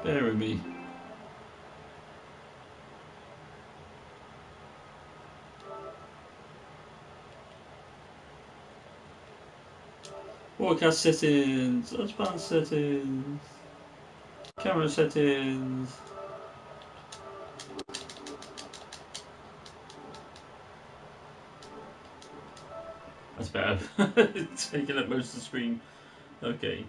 Bear with me. Broadcast settings, advanced settings, camera settings. That's better. Taking up most of the screen. Okay.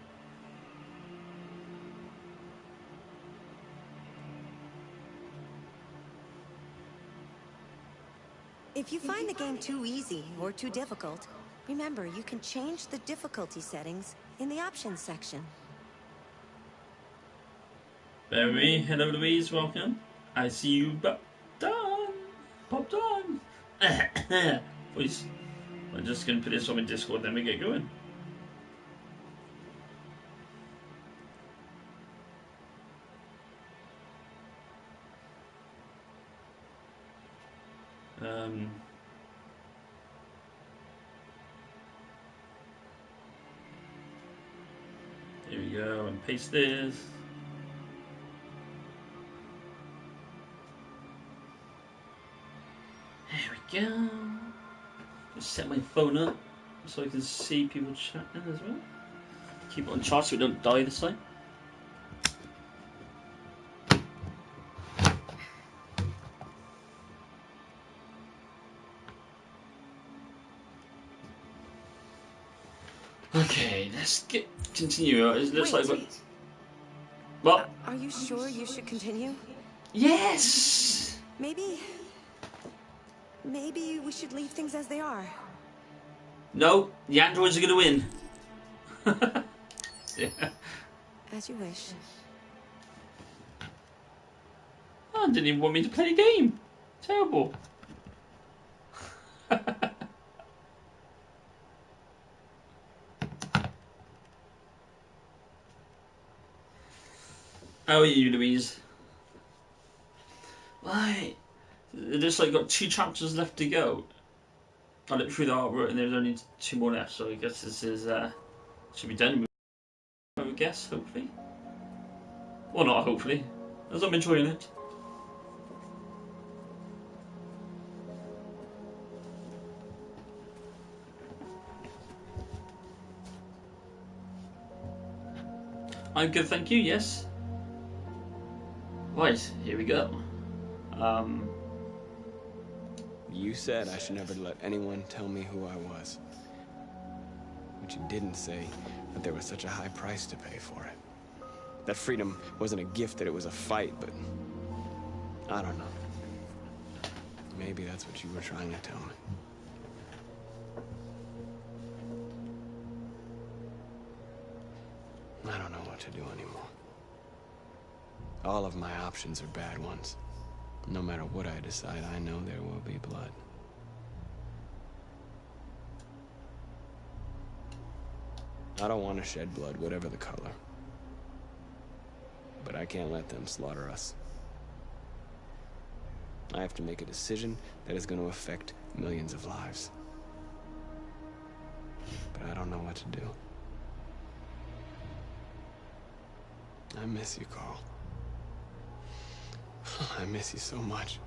If you find the game too easy or too difficult, remember you can change the difficulty settings in the options section. Bear with me. Hello Louise, welcome. I see you done. Popped on. Please. I'm just going to put this on my Discord, then we get going. Here we go, and paste this. There we go. Just set my phone up so I can see people chatting as well. Keep it on charge so we don't die this time. Okay, let's continue. It looks Wait. like what? Are you sure you should continue? Yes. Maybe we should leave things as they are. No, the androids are going to win. Yeah. As you wish. Oh, didn't even want me to play a game. Terrible. How are you, Louise? Right. There's like got 2 chapters left to go. I looked through the artwork and there's only 2 more left, so I guess this is should be done. I would guess, hopefully. Or not, hopefully, as I'm enjoying it. I'm good, thank you. Yes. Right, here we go. You said I should never let anyone tell me who I was. But you didn't say that there was such a high price to pay for it. That freedom wasn't a gift, that it was a fight, but... I don't know. Maybe that's what you were trying to tell me. I don't know what to do anymore. All of my options are bad ones. No matter what I decide, I know there will be blood. I don't want to shed blood, whatever the color. But I can't let them slaughter us. I have to make a decision that is going to affect millions of lives. But I don't know what to do. I miss you, Carl. I miss you so much.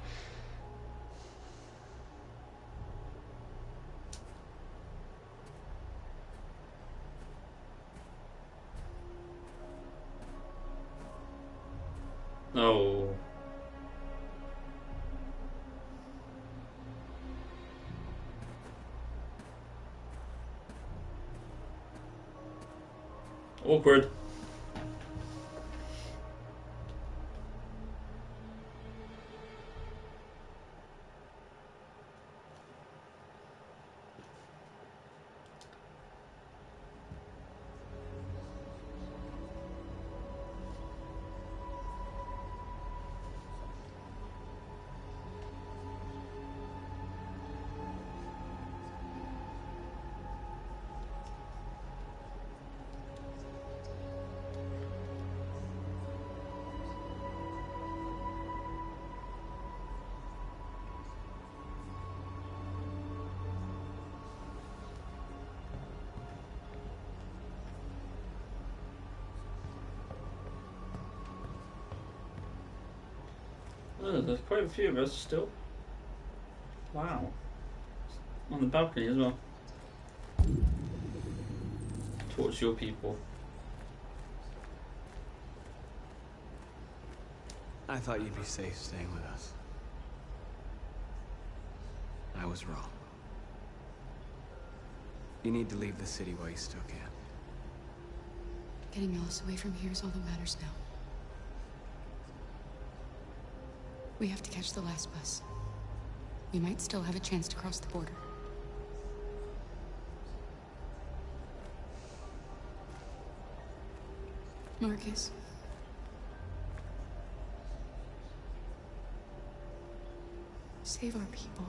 Oh. Awkward. Oh, there's quite a few of us still. Wow. On the balcony as well. Towards your people. I thought you'd be safe staying with us. I was wrong. You need to leave the city while you still can. Getting Alice away from here is all that matters now. We have to catch the last bus. We might still have a chance to cross the border. Marcus. Save our people.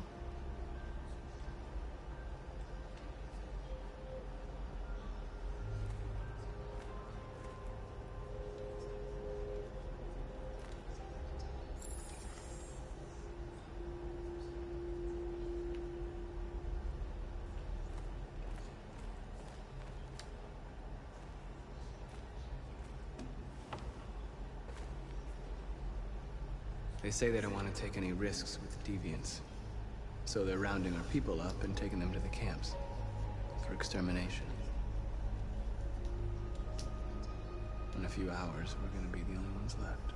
They say they don't want to take any risks with the deviants. So they're rounding our people up and taking them to the camps for extermination. In a few hours, we're gonna be the only ones left.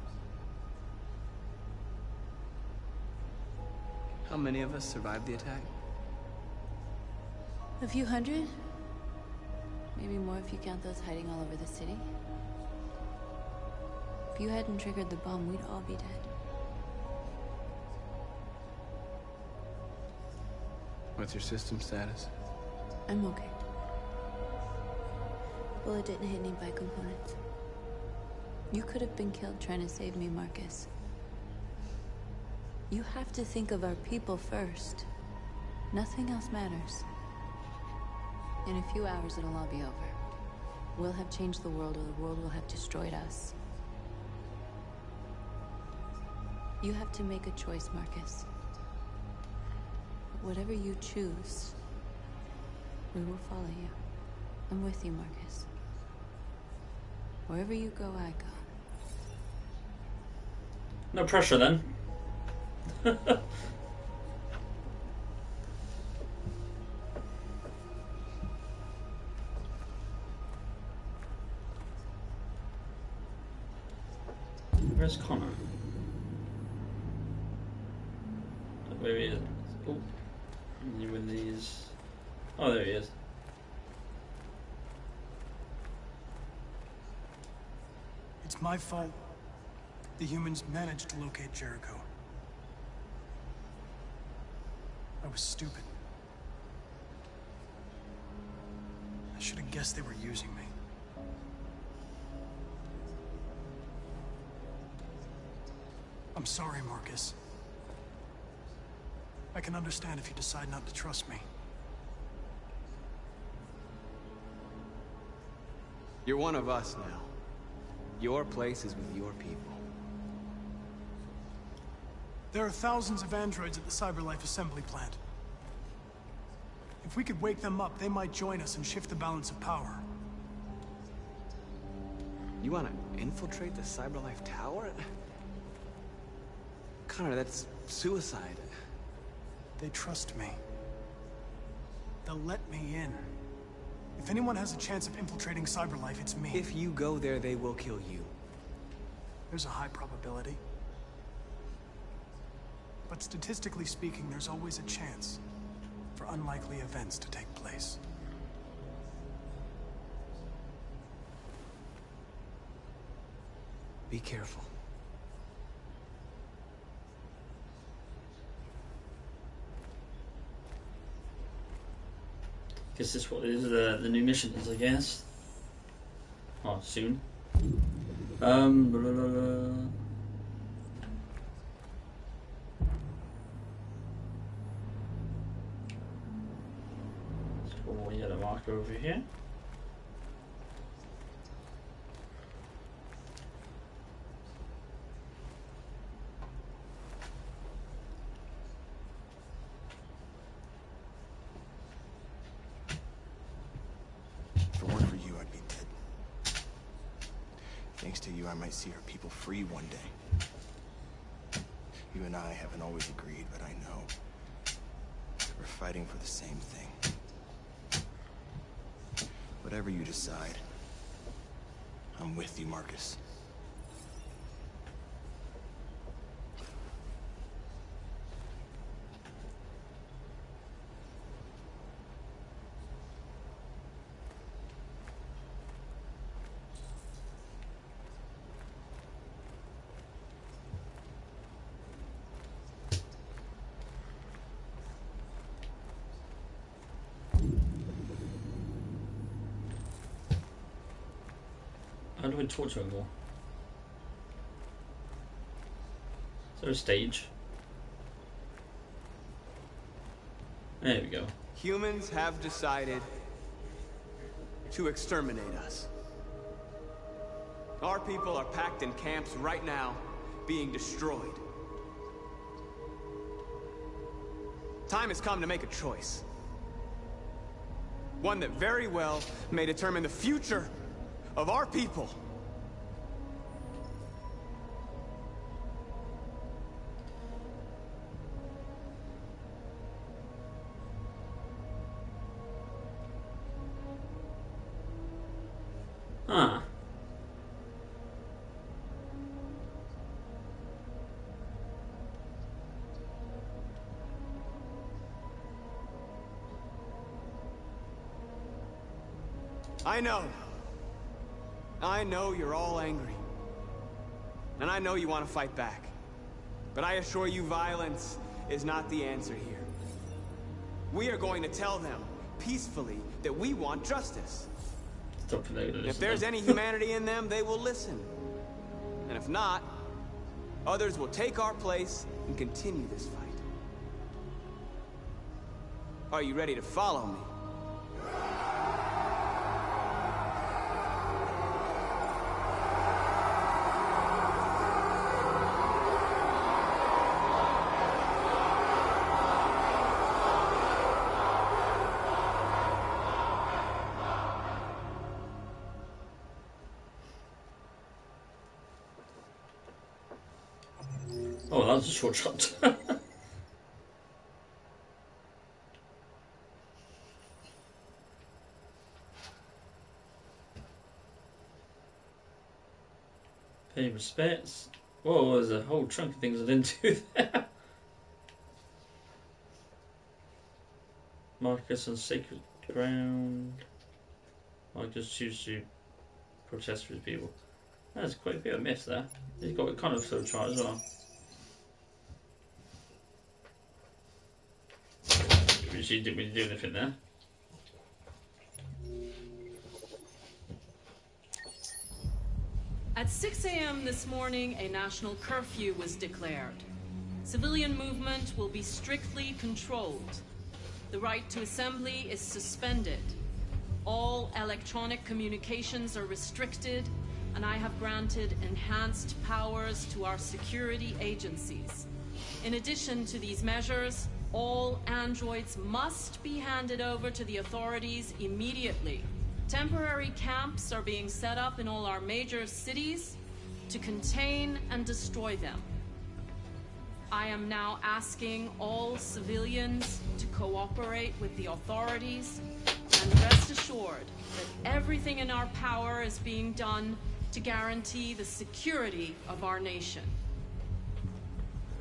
How many of us survived the attack? A few hundred? Maybe more if you count those hiding all over the city. If you hadn't triggered the bomb, we'd all be dead. What's your system status? I'm okay. Bullet didn't hit any bi-components. You could have been killed trying to save me, Marcus. You have to think of our people first. Nothing else matters. In a few hours, it'll all be over. We'll have changed the world, or the world will have destroyed us. You have to make a choice, Marcus. Whatever you choose, we will follow you. I'm with you, Marcus. Wherever you go, I go. No pressure then. Where's Connor? Where he is? Oh. You with these? Oh, there he is. It's my fault. The humans managed to locate Jericho. I was stupid. I should have guessed they were using me. I'm sorry, Marcus. I can understand if you decide not to trust me. You're one of us now. Your place is with your people. There are thousands of androids at the CyberLife assembly plant. If we could wake them up, they might join us and shift the balance of power. You want to infiltrate the CyberLife tower? Connor, that's suicide. They trust me. They'll let me in. If anyone has a chance of infiltrating CyberLife, it's me. If you go there, they will kill you. There's a high probability. But statistically speaking, there's always a chance for unlikely events to take place. Be careful. Guess this what is the new missions, I guess. Oh, soon. Blah, blah, blah. Let's put more yellow marker over here. If it weren't for you, I'd be dead. Thanks to you, I might see our people free one day. You and I haven't always agreed, but I know we're fighting for the same thing. Whatever you decide, I'm with you, Marcus. How do we talk to him more? Is there a stage? There we go. Humans have decided to exterminate us. Our people are packed in camps right now, being destroyed. Time has come to make a choice. One that very well may determine the future of our people. Ah. I know you're all angry. And I know you want to fight back. But I assure you, violence is not the answer here. We are going to tell them, peacefully, that we want justice. If there's any humanity in them, they will listen. And if not, others will take our place and continue this fight. Are you ready to follow me? Oh, that was a short shot. Pay respects. Whoa, there's a whole chunk of things I didn't do there. Marcus on sacred ground. Marcus chooses to protest for his people. That's quite a bit of miss there. He's got a kind of flow chart as well. She didn't really do anything there. At 6 a.m. this morning, a national curfew was declared. Civilian movement will be strictly controlled. The right to assembly is suspended. All electronic communications are restricted, and I have granted enhanced powers to our security agencies. In addition to these measures, all androids must be handed over to the authorities immediately. Temporary camps are being set up in all our major cities to contain and destroy them. I am now asking all civilians to cooperate with the authorities and rest assured that everything in our power is being done to guarantee the security of our nation.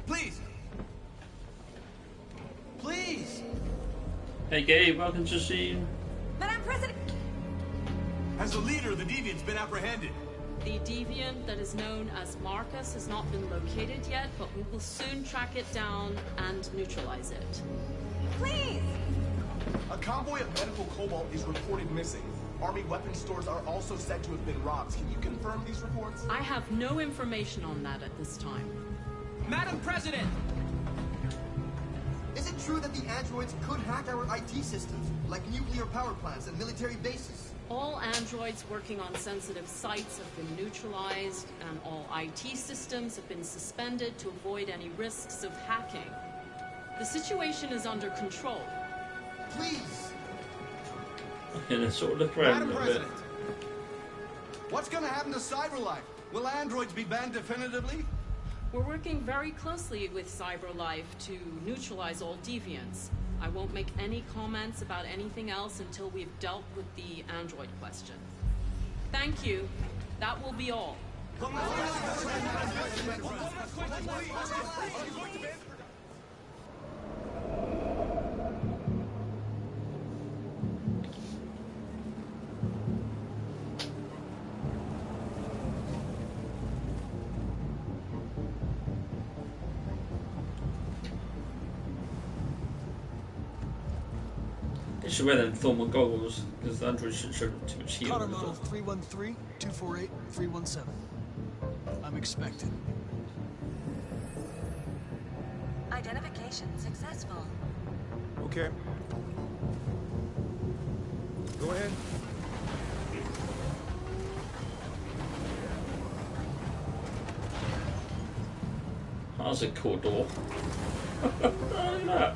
Please! Please! Hey Gabe, welcome to the scene. Madam President! Has the leader of the Deviants been apprehended? The deviant that is known as Marcus has not been located yet, but we will soon track it down and neutralize it. Please! A convoy of medical cobalt is reported missing. Army weapons stores are also said to have been robbed. Can you confirm these reports? I have no information on that at this time. Madam President! Is it true that the androids could hack our IT systems, like nuclear power plants and military bases? All androids working on sensitive sites have been neutralized, and all IT systems have been suspended to avoid any risks of hacking. The situation is under control. Please! Okay, let's sort of look around a Madam little bit. President! What's gonna happen to CyberLife? Will androids be banned definitively? We're working very closely with CyberLife to neutralize all deviants. I won't make any comments about anything else until we've dealt with the android question. Thank you. That will be all. They should wear them thermal goggles because the androids shouldn't show too much heat. Connor model 313-248-317. I'm expected. Identification successful. Okay. Go ahead. That's a cool door. Look at that.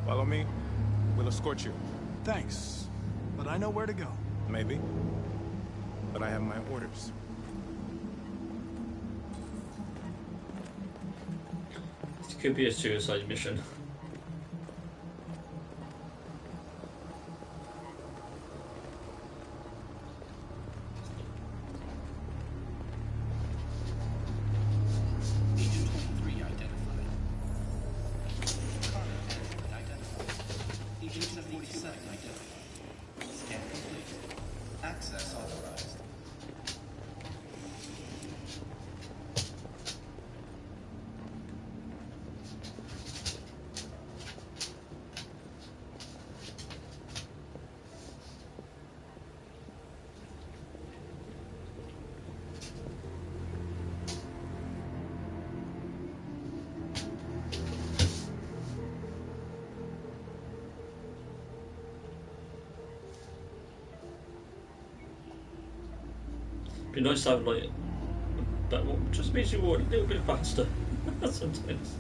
Follow me. We'll escort you. Thanks, but I know where to go. Maybe. But I have my orders. This could be a suicide mission. Be nice to have like that one, just makes you walk a little bit faster sometimes.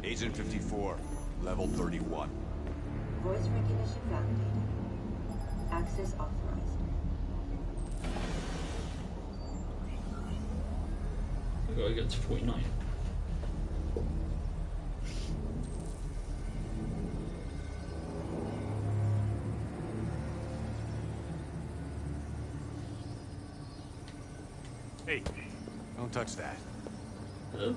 Agent 54, level 31. Voice recognition validated. Access authorized. I gotta get to 49. Hey, don't touch that. Hello?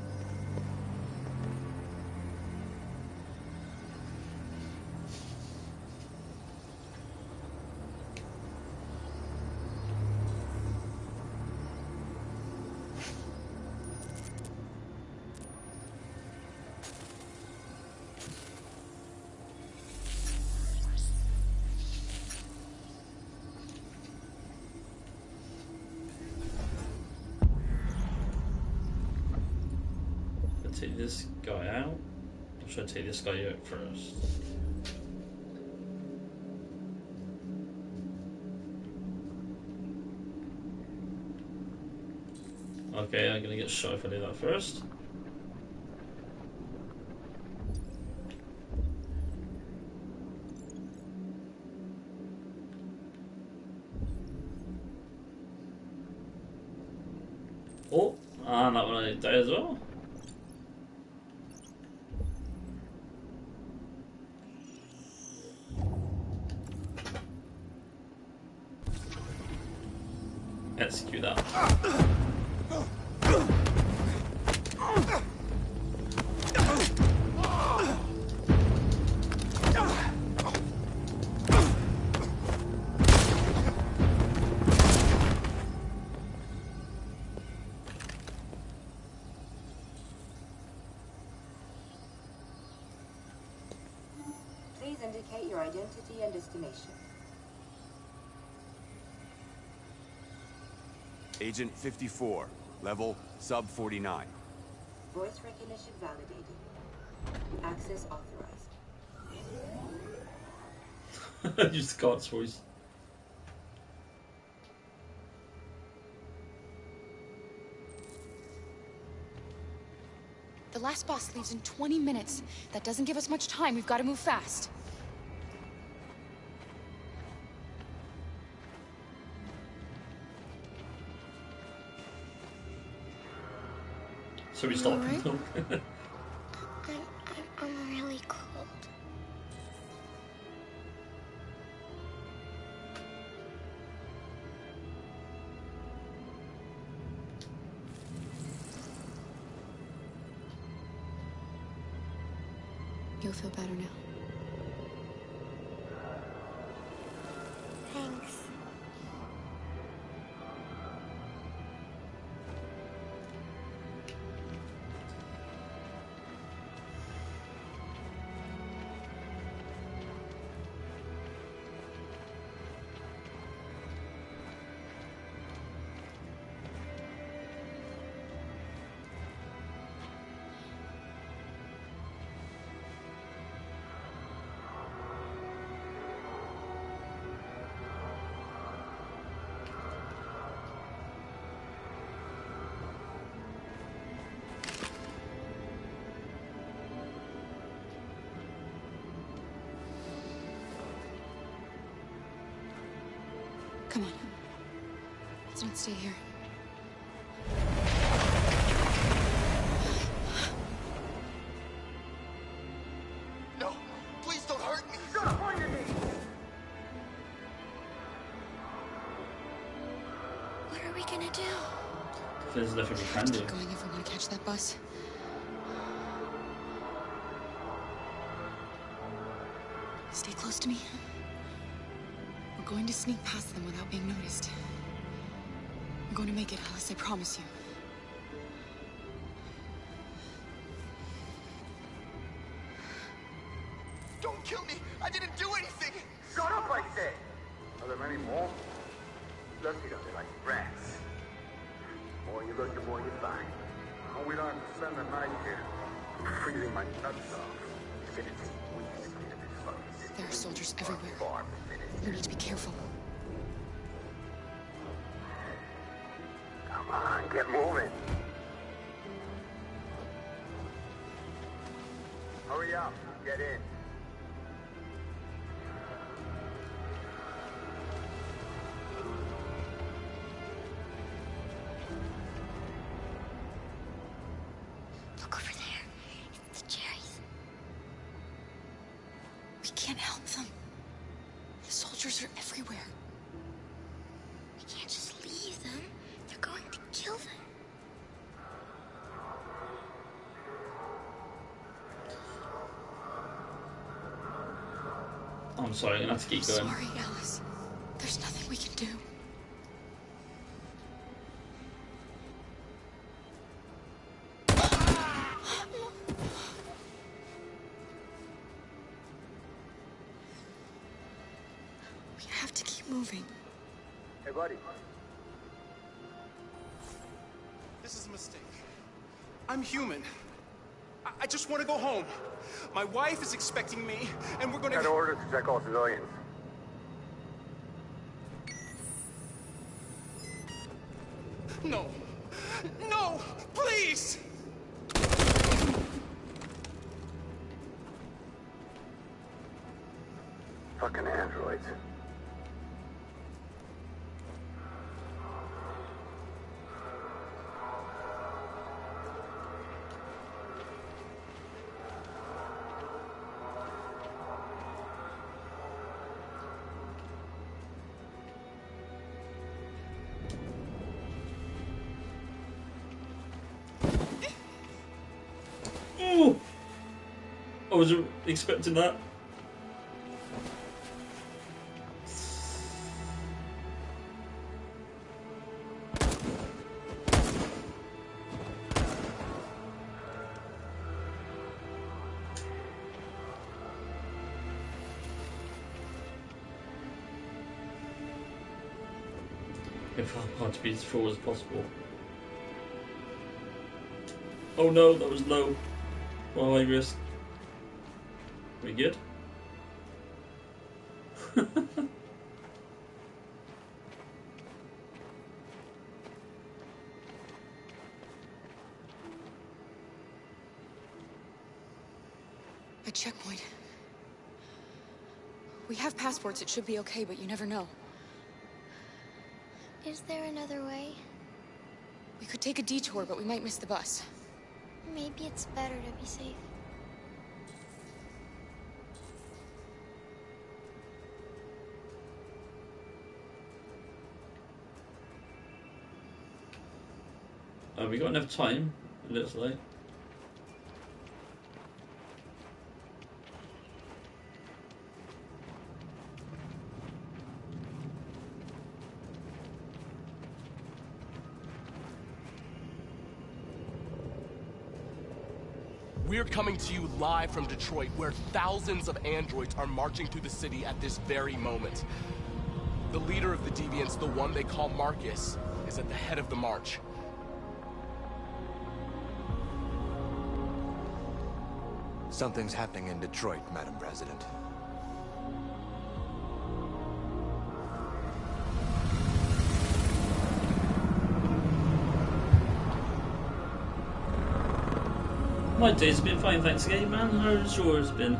Take this guy out. Or should I take this guy out first? Okay, I'm gonna get shot if I do that first. Oh, and that one I die as well. Execute that. your identity and destination. Agent 54, level sub 49. Voice recognition validated. Access authorized. Just Scott's voice. The last boss leaves in 20 minutes. That doesn't give us much time. We've got to move fast. So we stop. Alright. I'm really cold. You'll feel better now. Thanks. Come on. Let's not stay here. No! Please don't hurt me! Shut up on your knees! What are we gonna do? There's nothing we We can have to do. keep going if we want to catch that bus. Stay close to me. We're going to sneak past them without being noticed. We're going to make it, Alice, I promise you. Don't kill me! I didn't do anything! Shut up, I said! Are there many more? Lucky that they like rats. The more you look, the more you find. Oh, we don't have to spend the night here. I'm freezing my nuts off. It's gonna take weeks to get to this fucking city. There are soldiers everywhere. Far from finished. We need to be careful. Come on, get moving. Hurry up, get in. Look over there. It's the cherries. We can't help them. The soldiers are everywhere. We can't just leave them. They're going to kill them. I'm sorry, I'm gonna have to keep going. Sorry, Alice. There's nothing we can do. We have to keep moving. Hey, buddy. This is a mistake. I'm human. I just want to go home. My wife is expecting me, and we're gonna... Got orders to check all civilians. No. No! Please! Fucking androids. Ooh! I wasn't expecting that. If I want to be as full as possible. Oh no, that was low. Well, I risk. We good? A checkpoint. We have passports, it should be okay, but you never know. Is there another way? We could take a detour, but we might miss the bus. Maybe it's better to be safe. We got enough time, it looks like. We're coming to you live from Detroit, where thousands of androids are marching through the city at this very moment. The leader of the Deviants, the one they call Marcus, is at the head of the march. Something's happening in Detroit, Madam President. My day's been fine, thanks again, man. How's yours been?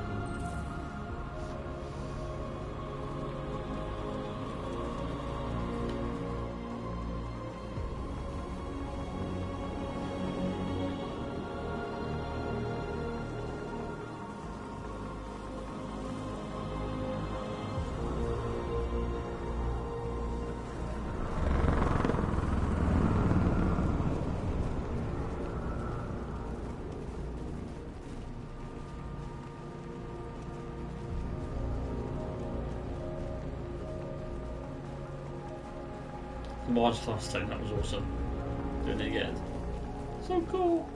Watched last time, that was awesome. Doing it again. So cool.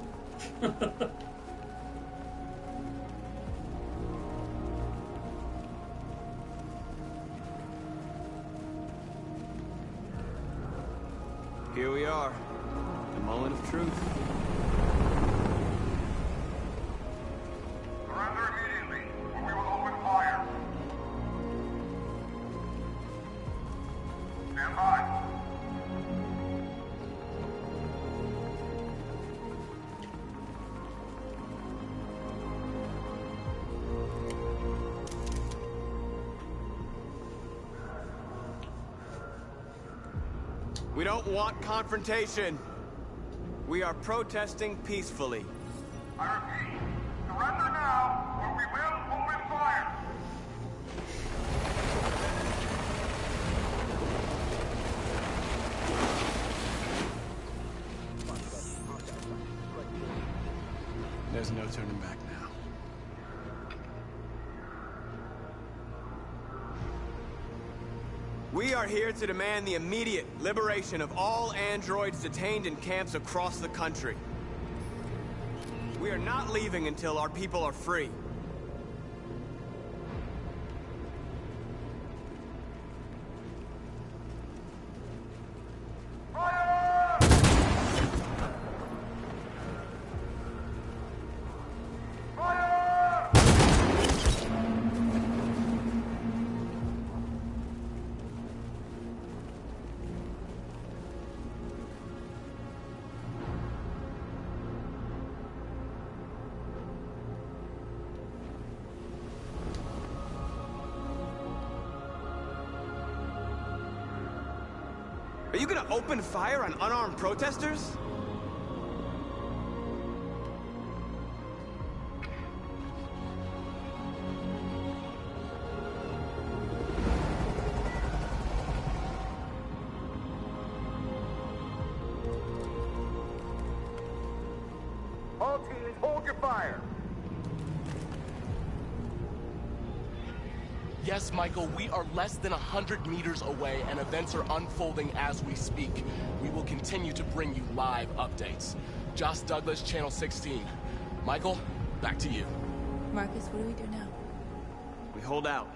Here we are. The moment of truth. Surrender immediately, or we will open fire. Stand by. We don't want confrontation. We are protesting peacefully. I repeat, surrender now, or we will open fire. There's no turning back now. We are here to demand the immediate liberation of all androids detained in camps across the country. We are not leaving until our people are free. Are you gonna open fire on unarmed protesters? All teams, hold your fire. Yes, Michael, we are less than 100 meters away, and events are unfolding as we speak. We will continue to bring you live updates. Josh Douglas, Channel 16. Michael, back to you. Marcus, what do we do now? We hold out.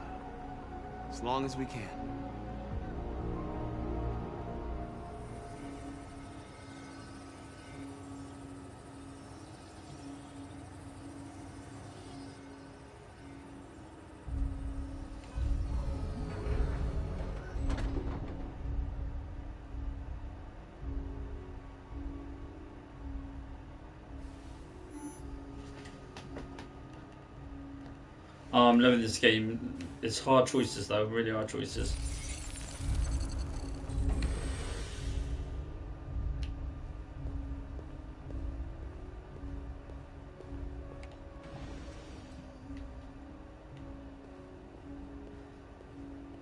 As long as we can. Oh, I'm loving this game. It's hard choices though, really hard choices.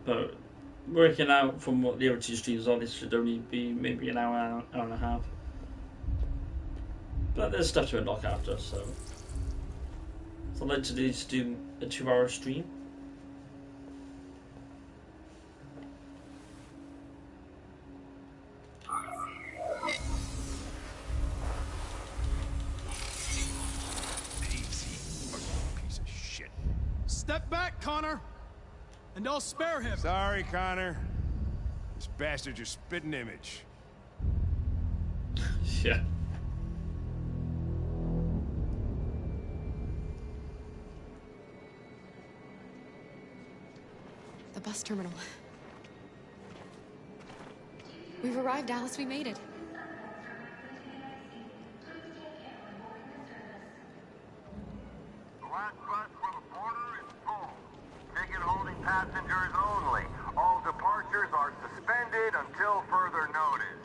But working out from what the other two streams are, this should only be maybe an hour, hour and a half. But there's stuff to unlock after, so I'd like to do a 2-hour stream. Piece of shit. Step back, Connor, and I'll spare him. Sorry, Connor. This bastard's your spitting image. Yeah. The bus terminal. We've arrived, Alice. We made it. The last bus for the border is full. Ticket holding passengers only. All departures are suspended until further notice.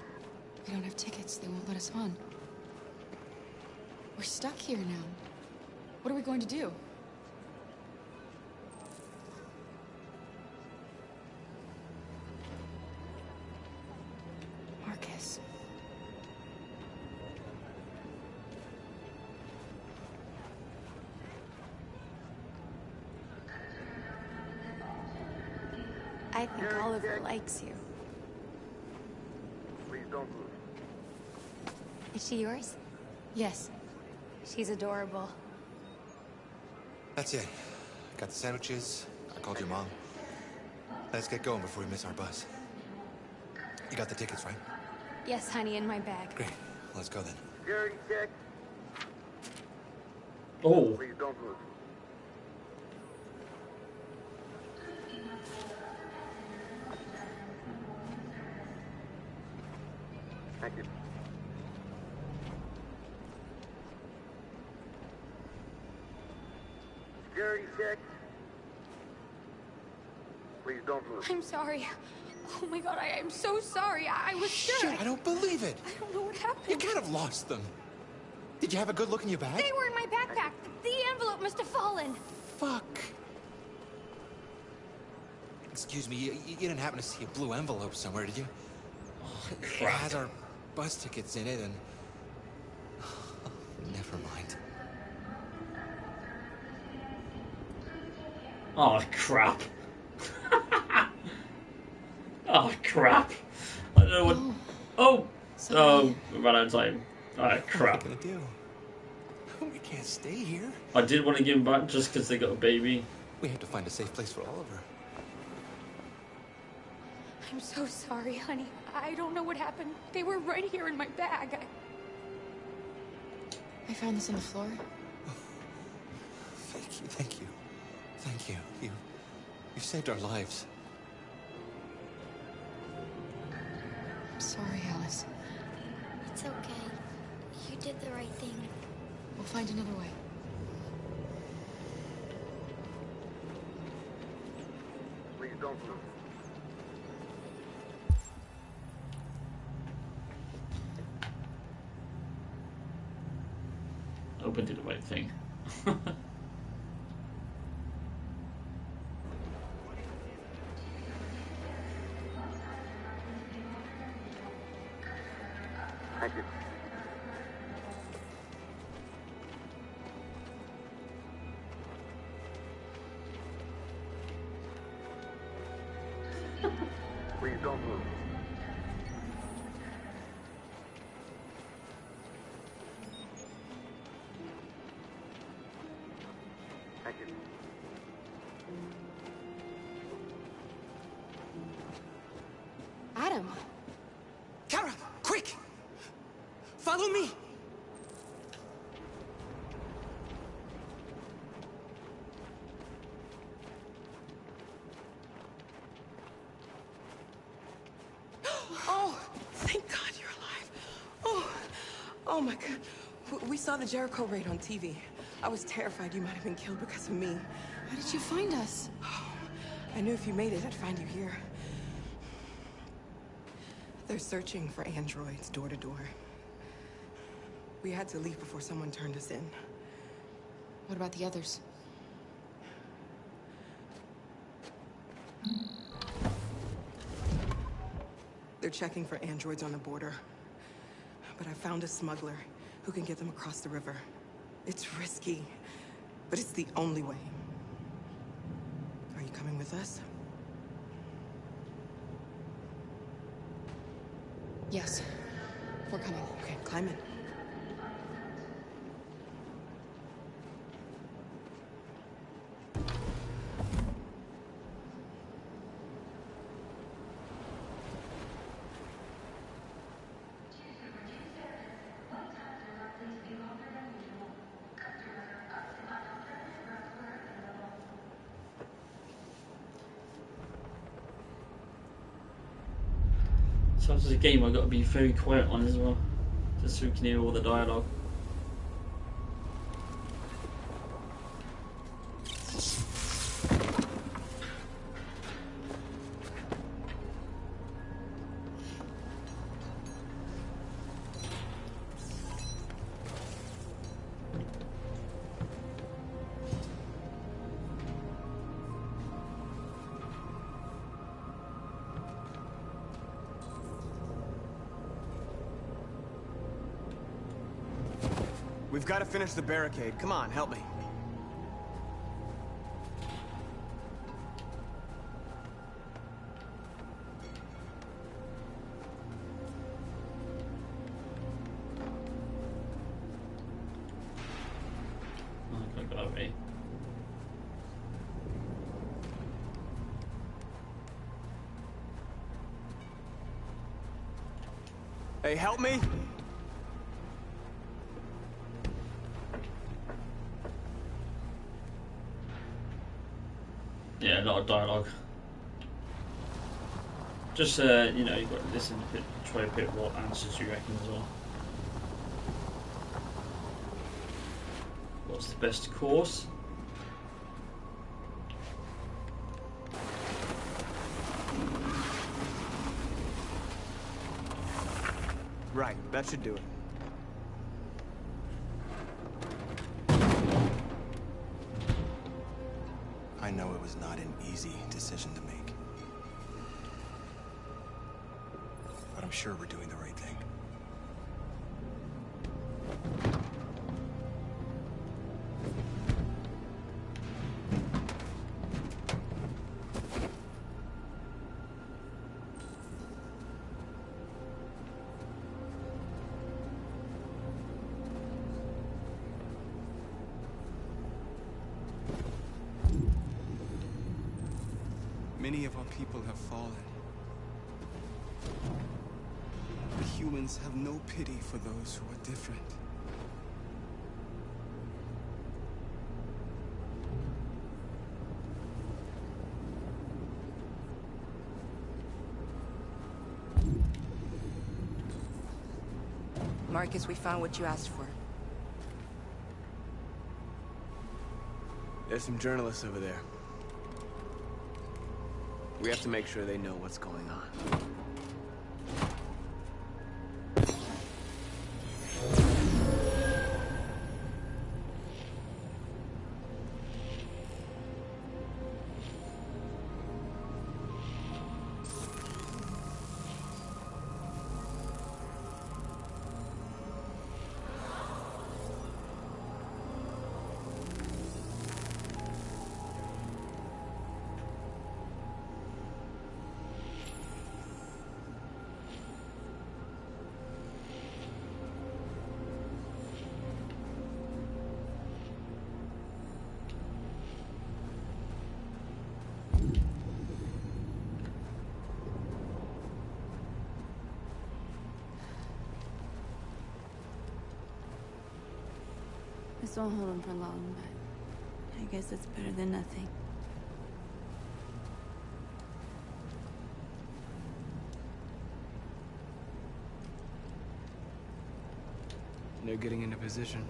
We don't have tickets. They won't let us on. We're stuck here now. What are we going to do? Marcus. I think Oliver likes you. Please don't move. Is she yours? Yes. She's adorable. That's it. Got the sandwiches. I called your mom. Let's get going before we miss our bus. You got the tickets, right? Yes, honey, in my bag. Great. Let's go then. Security check. Oh. Please don't move. Thank you. Security check. Please don't move. I'm sorry. Oh my god, I am so sorry. I was sure. Shit, I don't believe it. I don't know what happened. You can't have lost them. Did you have a good look in your bag? They were in my backpack. The envelope must have fallen. Fuck. Excuse me, you didn't happen to see a blue envelope somewhere, did you? It has our bus tickets in it and... Never mind. Oh, crap. Oh, crap. I don't know what... Oh! Oh, we ran out of time. Oh, crap. What are we gonna do? We can't stay here. I did want to give him back just because they got a baby. We have to find a safe place for Oliver. I'm so sorry, honey. I don't know what happened. They were right here in my bag. I found this on the floor. Thank you, thank you. Thank you. You saved our lives. I'm sorry, Alice. It's okay. You did the right thing. We'll find another way. Please don't move. Open did the right thing. Thank you. Please don't move. Thank you. Adam! Kara, quick! Follow me! Oh, thank God you're alive. Oh my God. We saw the Jericho raid on TV. I was terrified you might have been killed because of me. How did you find us? I knew if you made it, I'd find you here. They're searching for androids door to door. We had to leave before someone turned us in. What about the others? They're checking for androids on the border. But I found a smuggler who can get them across the river. It's risky, but it's the only way. Are you coming with us? Yes. We're coming. Okay, climb in. So this is a game I've got to be very quiet on as well, just so we can hear all the dialogue. We've got to finish the barricade. Come on, help me. Oh, I got away. Hey, help me! Yeah, a lot of dialogue. Just, you know, you've got to listen a bit, try a bit what answers you reckon as well. What's the best course? Right, that should do it. I know it was not an easy decision to make. But I'm sure we're doing the right thing. Many of our people have fallen. The humans have no pity for those who are different. Marcus, we found what you asked for. There's some journalists over there. We have to make sure they know what's going on. This won't hold him for long, but I guess it's better than nothing. They're getting into position.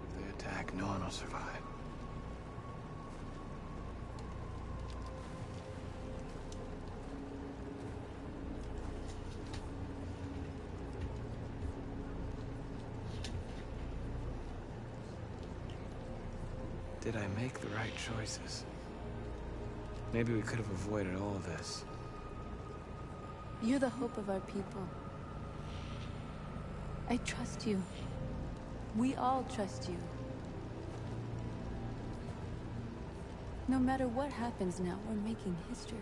If they attack, no one will survive. Did I make the right choices? Maybe we could have avoided all of this. You're the hope of our people. I trust you. We all trust you. No matter what happens now, we're making history.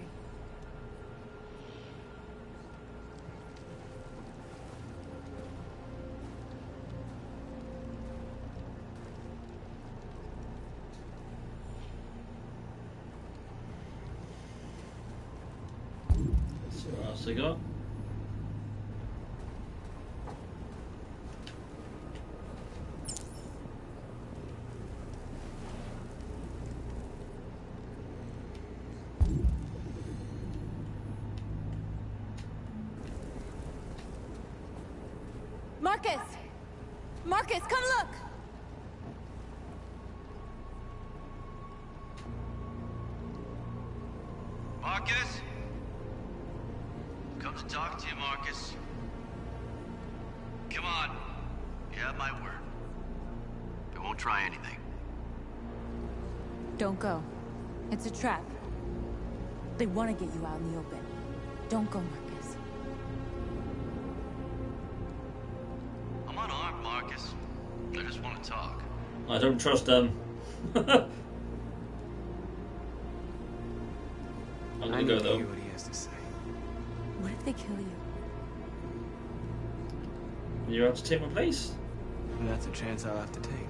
So what else I got? Marcus! Marcus, come look! Marcus? Come to talk to you, Marcus. Come on. You have my word. I won't try anything. Don't go. It's a trap. They want to get you out in the open. Don't go, Marcus. I'm unarmed, Marcus. I just want to talk. I don't trust them. I'm gonna go though. What he has to say. What if they kill you? You have to take my place. And that's a chance I'll have to take.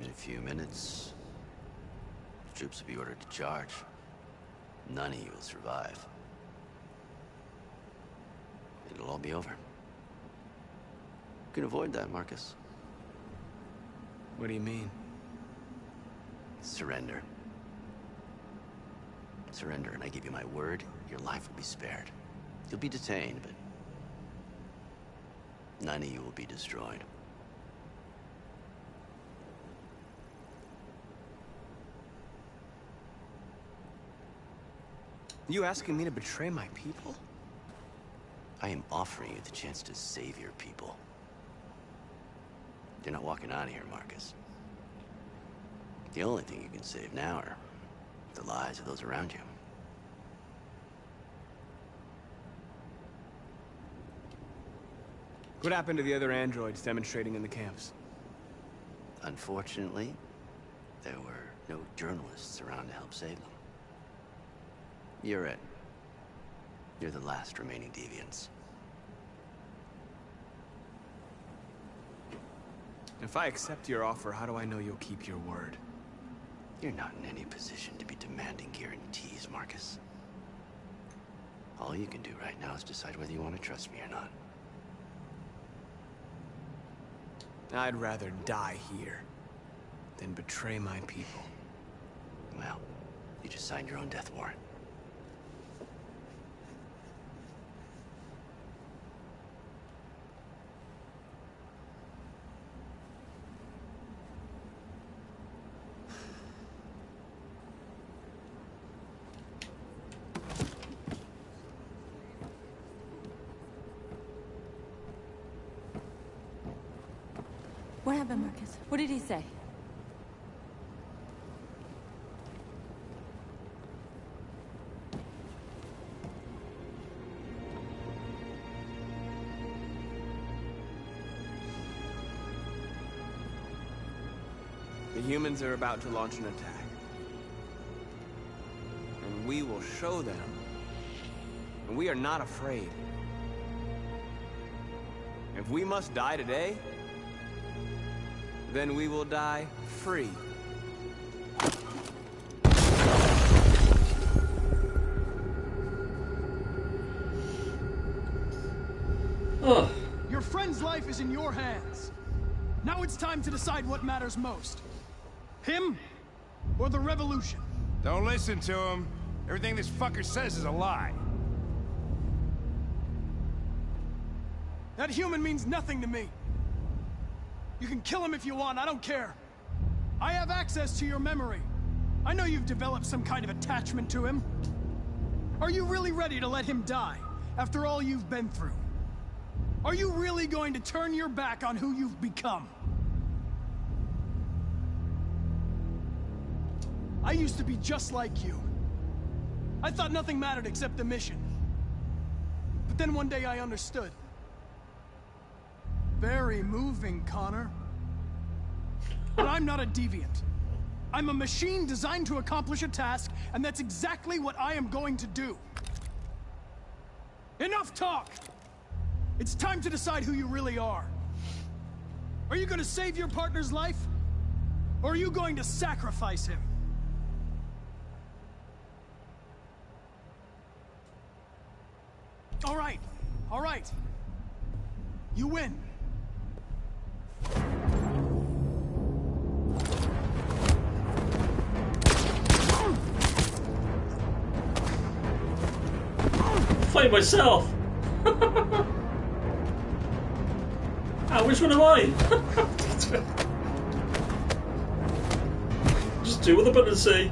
In a few minutes, the troops will be ordered to charge. None of you will survive. It'll all be over. You can avoid that, Marcus. What do you mean? Surrender. Surrender, and I give you my word, your life will be spared. You'll be detained, but none of you will be destroyed. You asking me to betray my people? I am offering you the chance to save your people. You're not walking out of here, Marcus. The only thing you can save now are the lives of those around you. What happened to the other androids demonstrating in the camps? Unfortunately, there were no journalists around to help save them. You're it. You're the last remaining deviants. If I accept your offer, how do I know you'll keep your word? You're not in any position to be demanding guarantees, Marcus. All you can do right now is decide whether you want to trust me or not. I'd rather die here than betray my people. Well, you just signed your own death warrant. What happened, Marcus? What did he say? The humans are about to launch an attack. And we will show them. And we are not afraid. If we must die today, then we will die free. Oh. Your friend's life is in your hands. Now it's time to decide what matters most. Him or the revolution? Don't listen to him. Everything this fucker says is a lie. That human means nothing to me. You can kill him if you want, I don't care. I have access to your memory. I know you've developed some kind of attachment to him. Are you really ready to let him die after all you've been through? Are you really going to turn your back on who you've become? I used to be just like you. I thought nothing mattered except the mission. But then one day I understood. Very moving, Connor. But I'm not a deviant. I'm a machine designed to accomplish a task, and that's exactly what I am going to do. Enough talk! It's time to decide who you really are. Are you going to save your partner's life? Or are you going to sacrifice him? All right. All right. You win. Fight myself. Which one am I? Just do what the buttons say.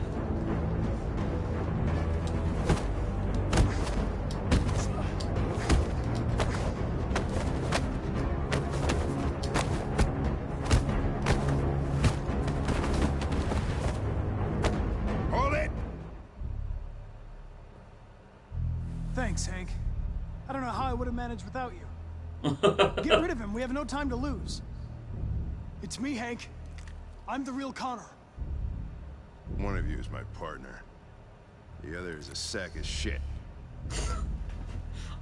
Hold it! Thanks, Hank. I don't know how I would have managed without you. Get rid of him. We have no time to lose. It's me, Hank. I'm the real Connor. One of you is my partner. The other is a sack of shit.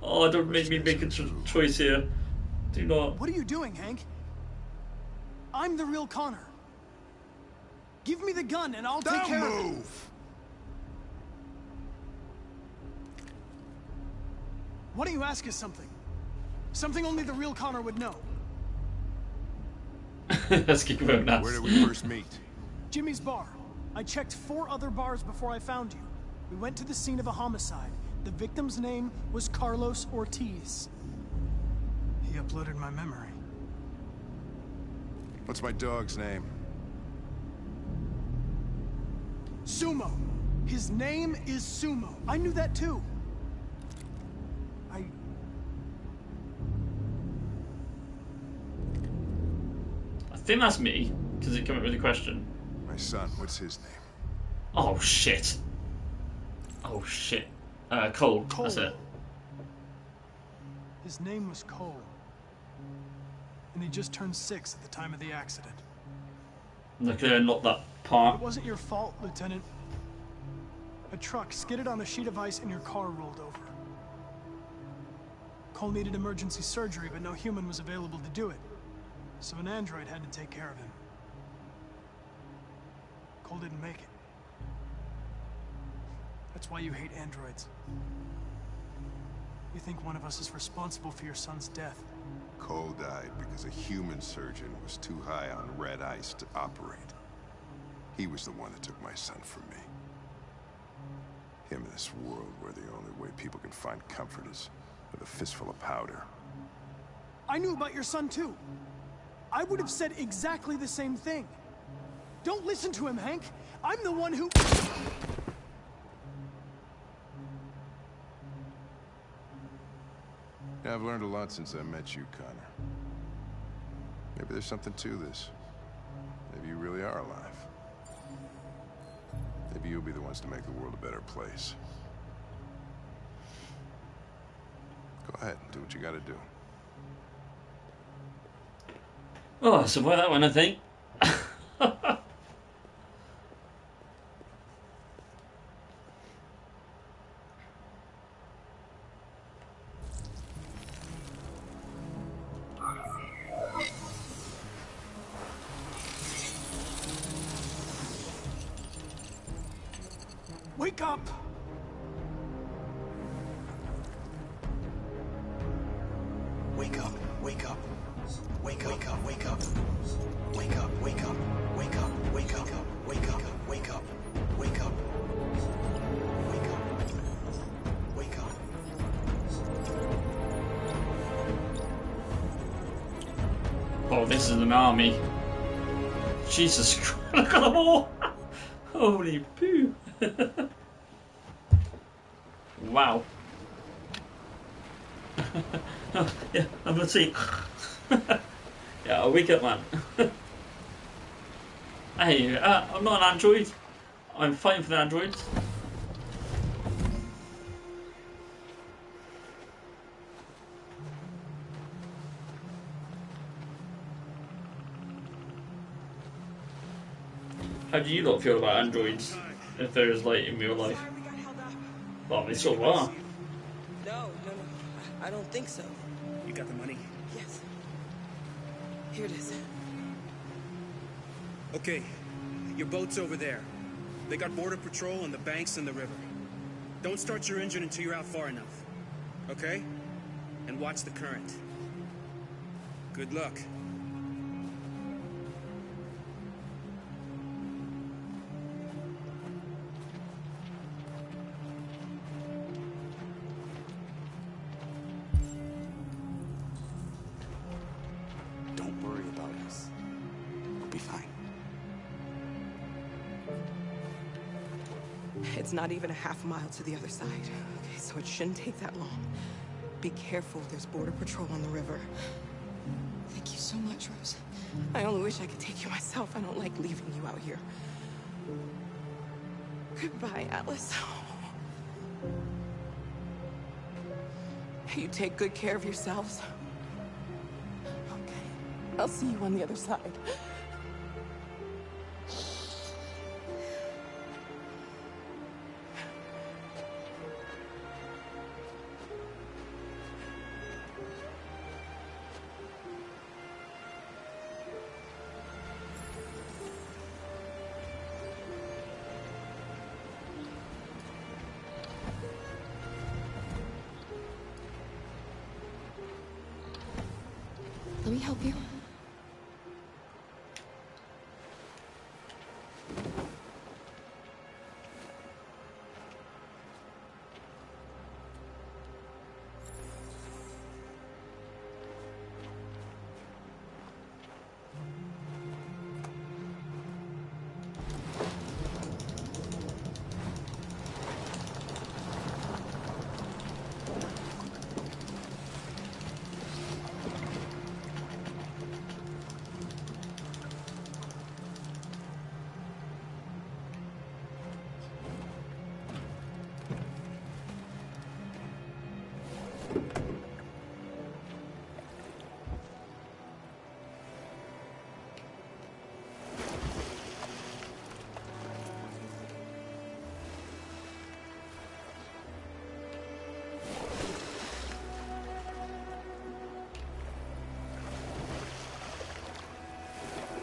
Oh, don't make me make a choice here. Do not. What are you doing, Hank? I'm the real Connor. Give me the gun and I'll take care of it. Why don't you ask us something? Something only the real Connor would know. Let's keep going nuts. Where did we first meet? Jimmy's bar. I checked 4 other bars before I found you. We went to the scene of a homicide. The victim's name was Carlos Ortiz. He uploaded my memory. What's my dog's name? Sumo. His name is Sumo. I knew that too. I think that's me, because it came up with a question. My son, what's his name? Oh shit. Oh shit. Cole. That's it. His name was Cole. And he just turned 6 at the time of the accident. Look, not that part. It wasn't your fault, Lieutenant. A truck skidded on a sheet of ice and your car rolled over. Cole needed emergency surgery, but no human was available to do it. So an android had to take care of him. Cole didn't make it. That's why you hate androids. You think one of us is responsible for your son's death. Cole died because a human surgeon was too high on red ice to operate. He was the one that took my son from me. Him in this world where the only way people can find comfort is with a fistful of powder. I knew about your son too. I would have said exactly the same thing. Don't listen to him, Hank. I'm the one who... Yeah, I've learned a lot since I met you, Connor. Maybe there's something to this. Maybe you really are alive. Maybe you'll be the ones to make the world a better place. Go ahead, do what you gotta do. Oh, so by that one, I think. Wake up! Wake up, wake up. Wake up, wake up, wake up. Wake up, wake up, wake up, wake up, wake up, wake up, wake up. Wake up. Wake up. Oh, this is an army. Jesus Christ, look at them all! Holy poo! Wow. Yeah, I'm gonna see. Yeah, I'll wake up, man. Hey, I'm not an android. I'm fighting for the androids. How do you lot feel about androids if there is light in real life? Well, they sort of are. No. I don't think so. You got the money? Yes. Here it is. Okay, your boat's over there. They got border patrol on the banks and the river. Don't start your engine until you're out far enough. Okay? And watch the current. Good luck. Don't worry about us. We'll be fine. It's not even a half mile to the other side. Okay, so it shouldn't take that long. Be careful, there's border patrol on the river. Thank you so much, Rose. I only wish I could take you myself. I don't like leaving you out here. Goodbye, Alice. You take good care of yourselves. Okay, I'll see you on the other side. Let me help you.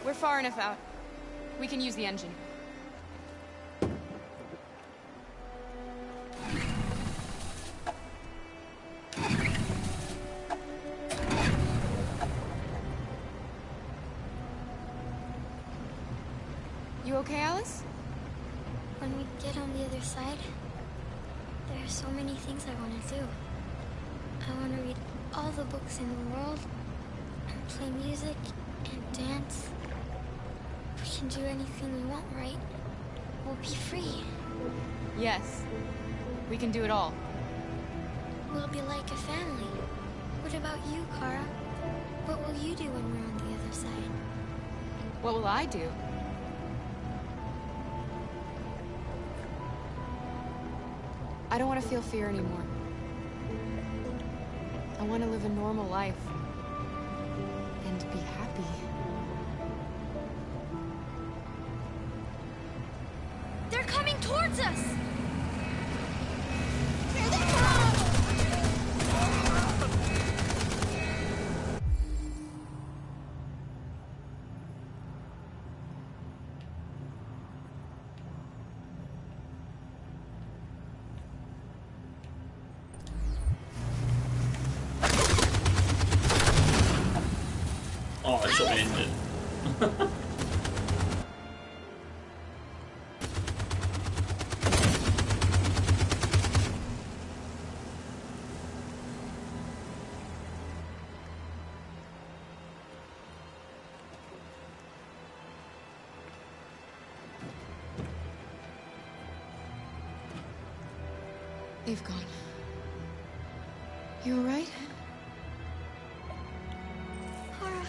We're far enough out. We can use the engine. You okay, Alice? When we get on the other side, there are so many things I want to do. I want to read all the books in the world, and play music, and dance. We can do anything we want, right? We'll be free. Yes. We can do it all. We'll be like a family. What about you, Kara? What will you do when we're on the other side? What will I do? I don't want to feel fear anymore. I want to live a normal life. And be happy. They're coming towards us! Here they come! shot me injured. They've gone. You alright? Kara.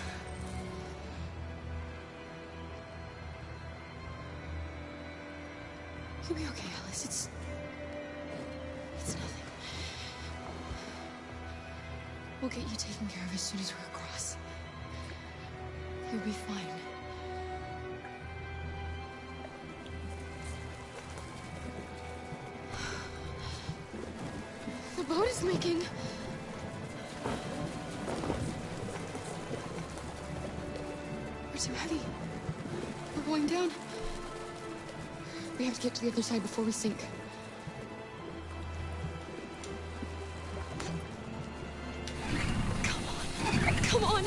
You'll be okay, Alice. It's nothing. We'll get you taken care of as soon as we're across. You'll be fine. The boat is leaking. We're too heavy. We're going down. We have to get to the other side before we sink. Come on. Come on.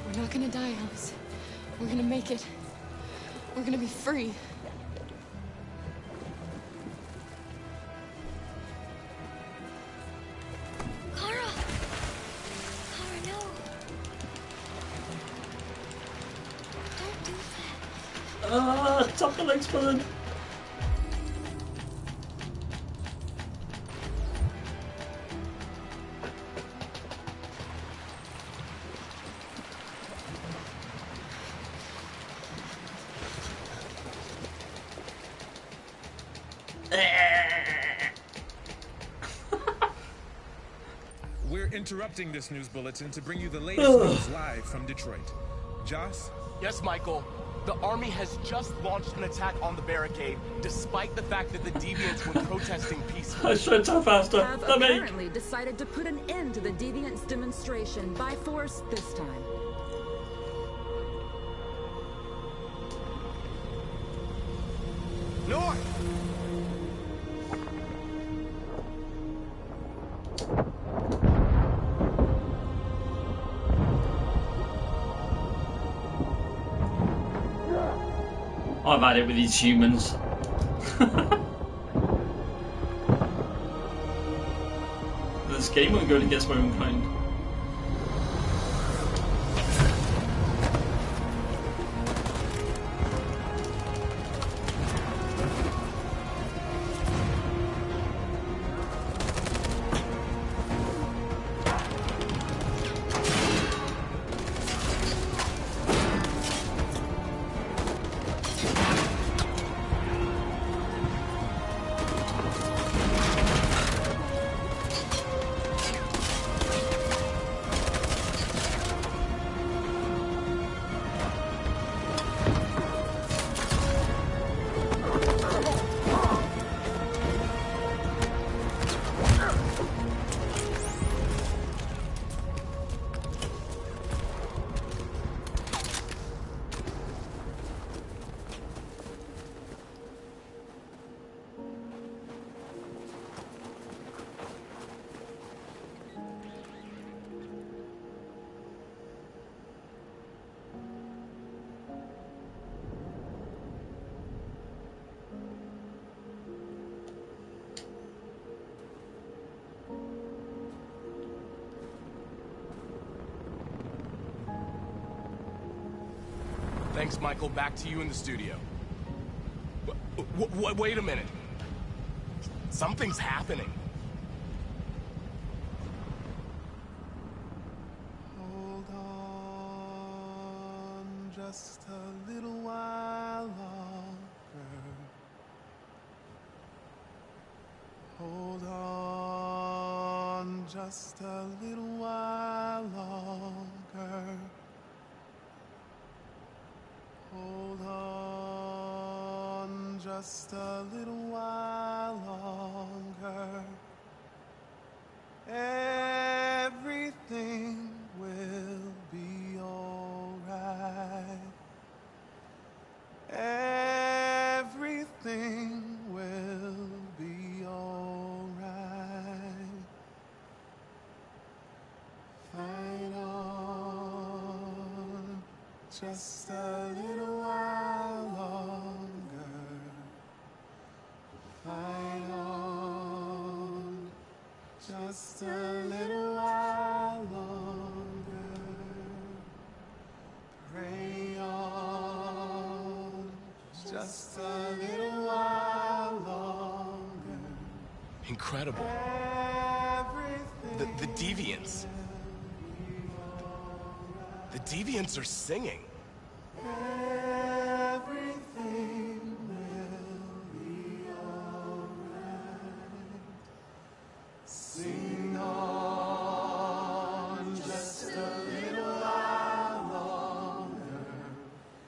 We're not gonna die, Alice. We're gonna make it. We're gonna be free. Kara! Kara, no. Don't do that. Top the legs, bud. We're interrupting this news bulletin to bring you the latest news live from Detroit. Joss? Yes, Michael. The army has just launched an attack on the barricade, despite the fact that the Deviants were protesting peacefully. I should talk faster. Have apparently decided to put an end to the Deviants' demonstration by force this time. North! I've had it with these humans. This game won't go against my own kind. Thanks, Michael. Back to you in the studio. Wait a minute. Something's happening. Hold on just a little while longer. Hold on just a little while longer. Hold on just a little while longer. Everything will be alright. Everything will be alright. Fight on just a little while longer. Fight on just a little while longer. Pray on just a little while longer. Incredible. The Deviants. The Deviants are singing. Everything will be alright. Sing on just a little while longer.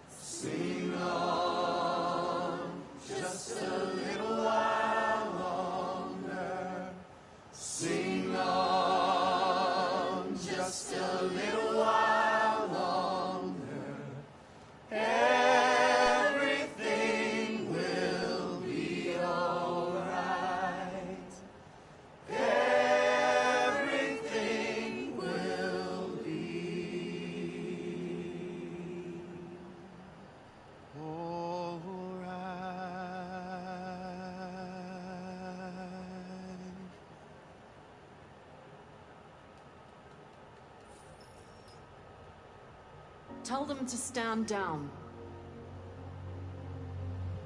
Sing on just a little while longer. Sing on just a little while longer. Everything will be alright. Everything will be alright. Tell them to stand down.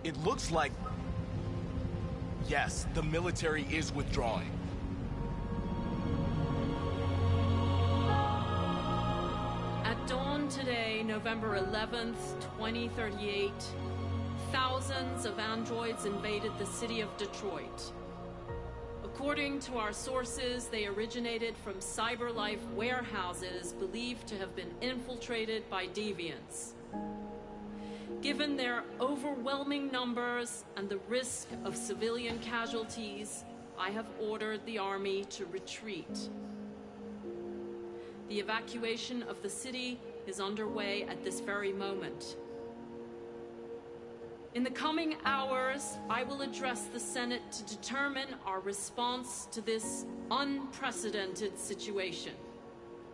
It looks like... Yes, the military is withdrawing. At dawn today, November 11th, 2038, thousands of androids invaded the city of Detroit. According to our sources, they originated from CyberLife warehouses believed to have been infiltrated by deviants. Given their overwhelming numbers and the risk of civilian casualties, I have ordered the army to retreat. The evacuation of the city is underway at this very moment. In the coming hours, I will address the Senate to determine our response to this unprecedented situation.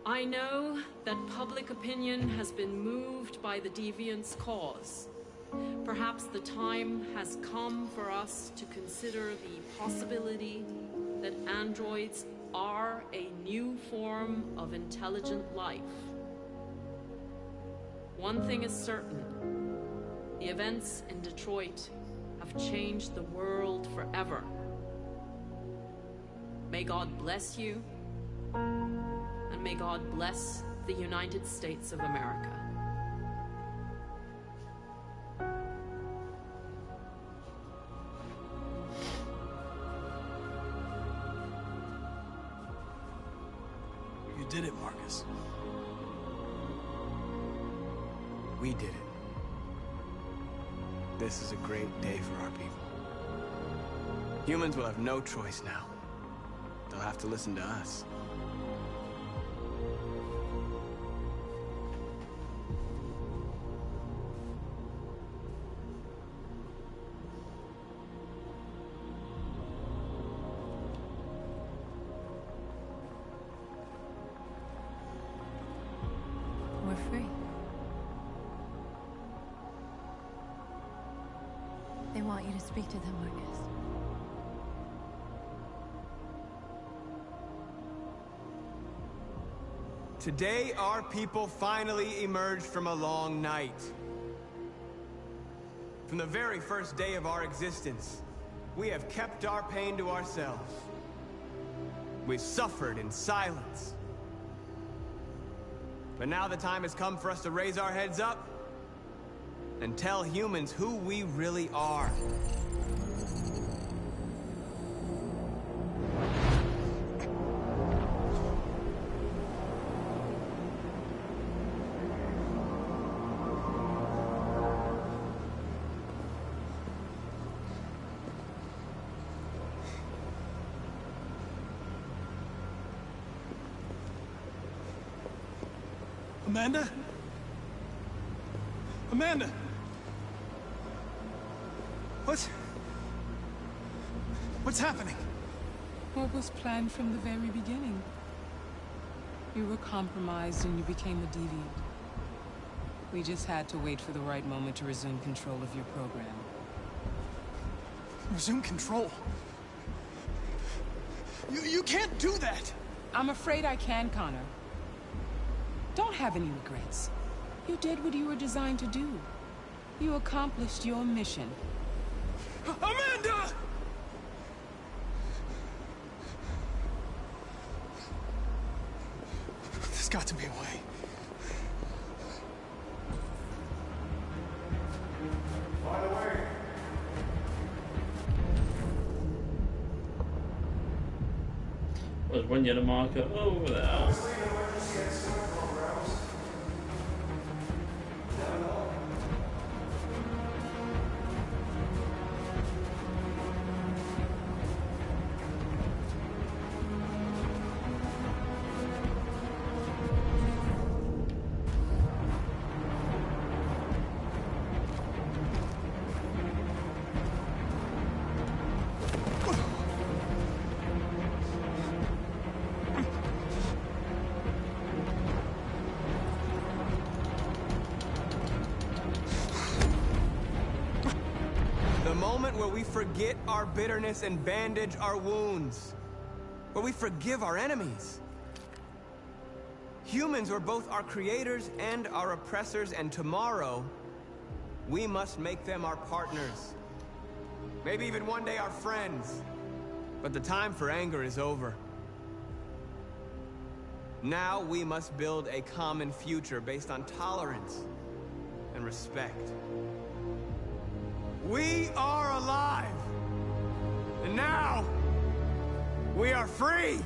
I know that public opinion has been moved by the Deviants' cause. Perhaps the time has come for us to consider the possibility that androids are a new form of intelligent life. One thing is certain. The events in Detroit have changed the world forever. May God bless you, and may God bless the United States of America. You did it, Marcus. We did it. This is a great day for our people. Humans will have no choice now. They'll have to listen to us. We're free. They want you to speak to them, Marcus. Today, our people finally emerged from a long night. From the very first day of our existence, we have kept our pain to ourselves. We've suffered in silence. But now the time has come for us to raise our heads up and tell humans who we really are. Amanda? Amanda! What's happening? What was planned from the very beginning? You were compromised and you became a deviant. We just had to wait for the right moment to resume control of your program. Resume control? You can't do that! I'm afraid I can, Connor. Don't have any regrets. You did what you were designed to do. You accomplished your mission. Amanda! There's got to be a way. By the way. There's one yellow marker over there. The moment where we forget our bitterness and bandage our wounds. Where we forgive our enemies. Humans are both our creators and our oppressors, and tomorrow, we must make them our partners. Maybe even one day our friends. But the time for anger is over. Now we must build a common future based on tolerance and respect. We are alive! And now, we are free!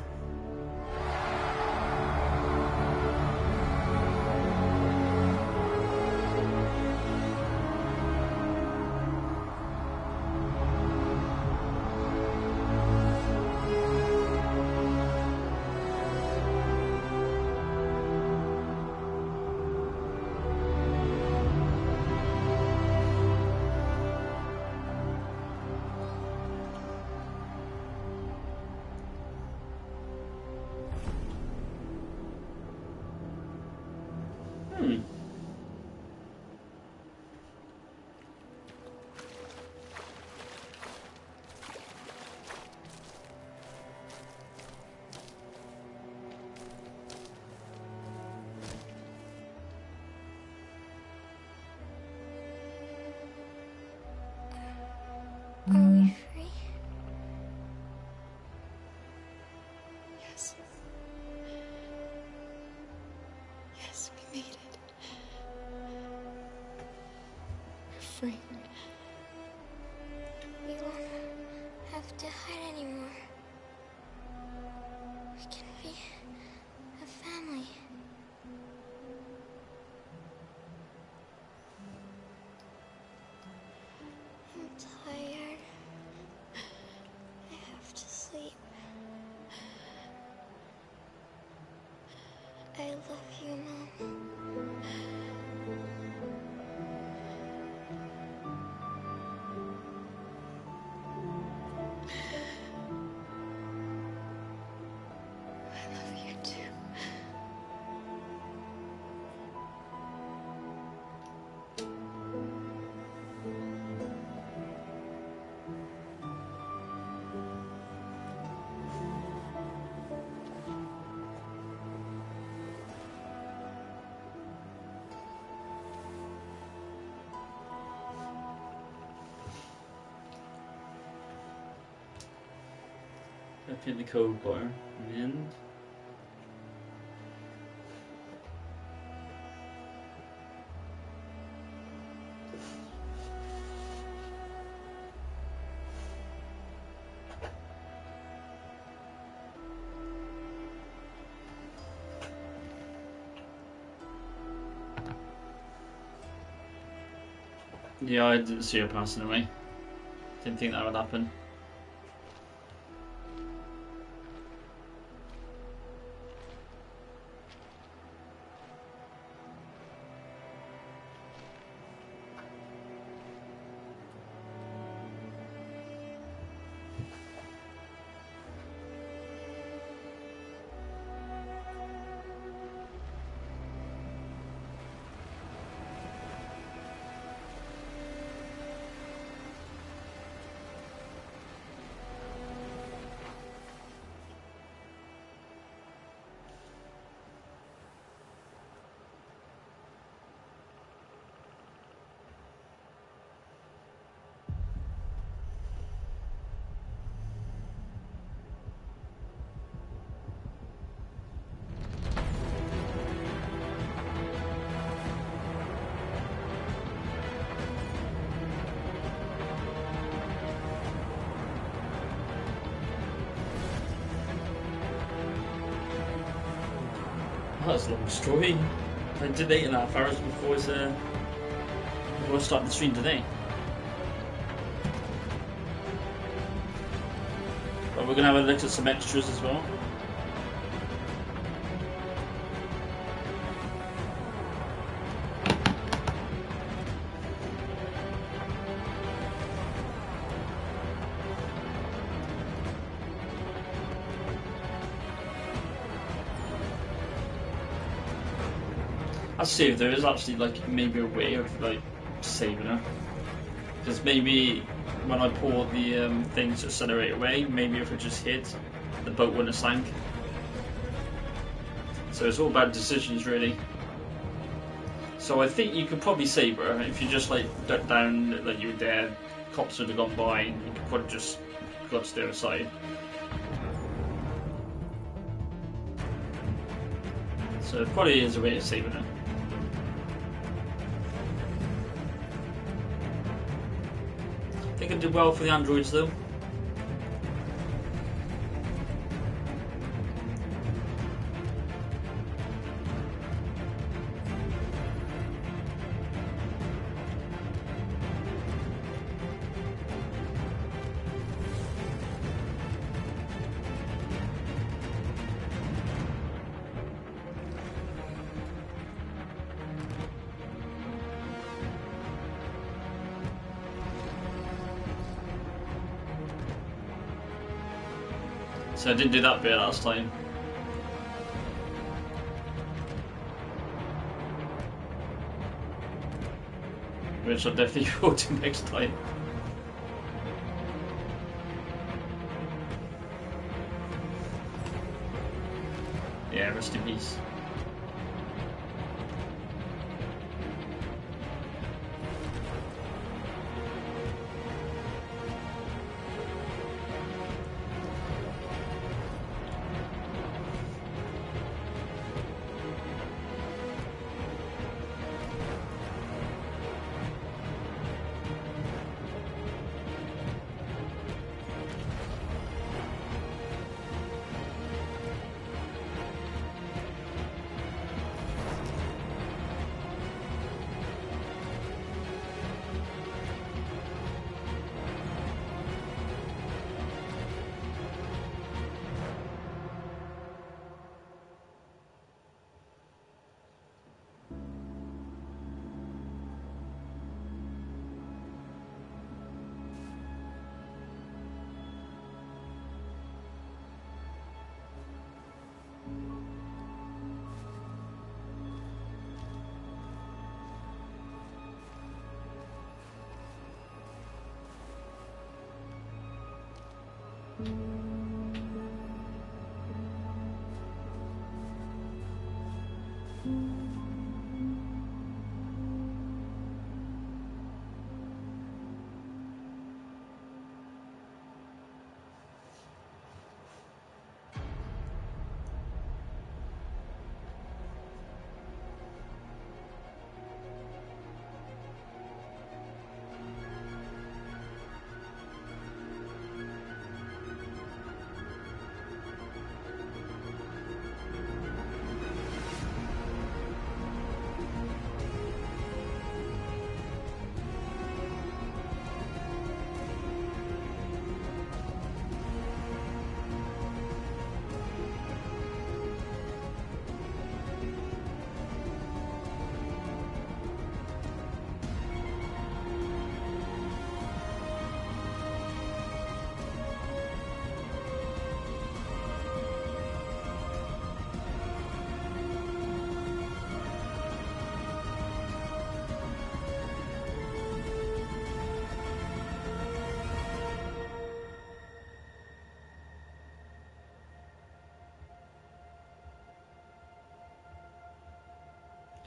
Are we free? Yes. Yes, we made it. We're free. We won't have to hide anymore. We can be a family. I'm tired. I have to sleep. I love you, Mom. I love you too. I hit the code bar and Yeah, I didn't see her passing away. Didn't think that would happen. That's a long story. I did 8.5 hours before I started the stream today. But we're gonna have a look at some extras as well. I'll see if there is actually like maybe a way of like saving her, because maybe when I pull the thing to accelerate away, maybe if it just hit, the boat wouldn't have sank. So it's all about decisions really. So I think you could probably save her if you just like duck down like you were dead, cops would have gone by, and you could probably just got to the other side. So it probably is a way of saving her. I think I did well for the androids though. So I didn't do that bit last time. Which I definitely will do next time. Yeah, rest in peace.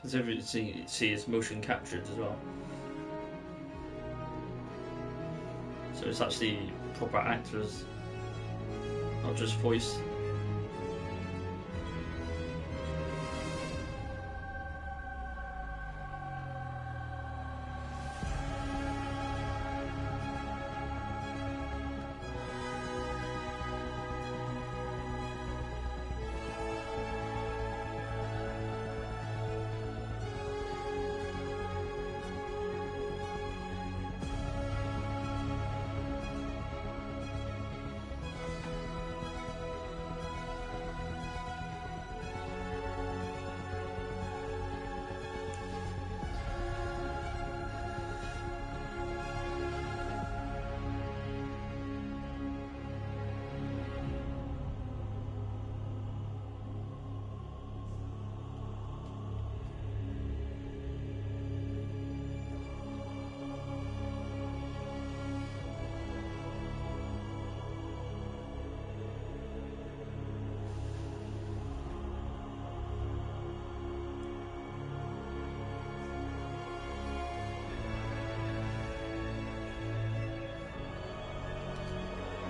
Because everything you see is motion captured as well. So it's actually proper actors, not just voice.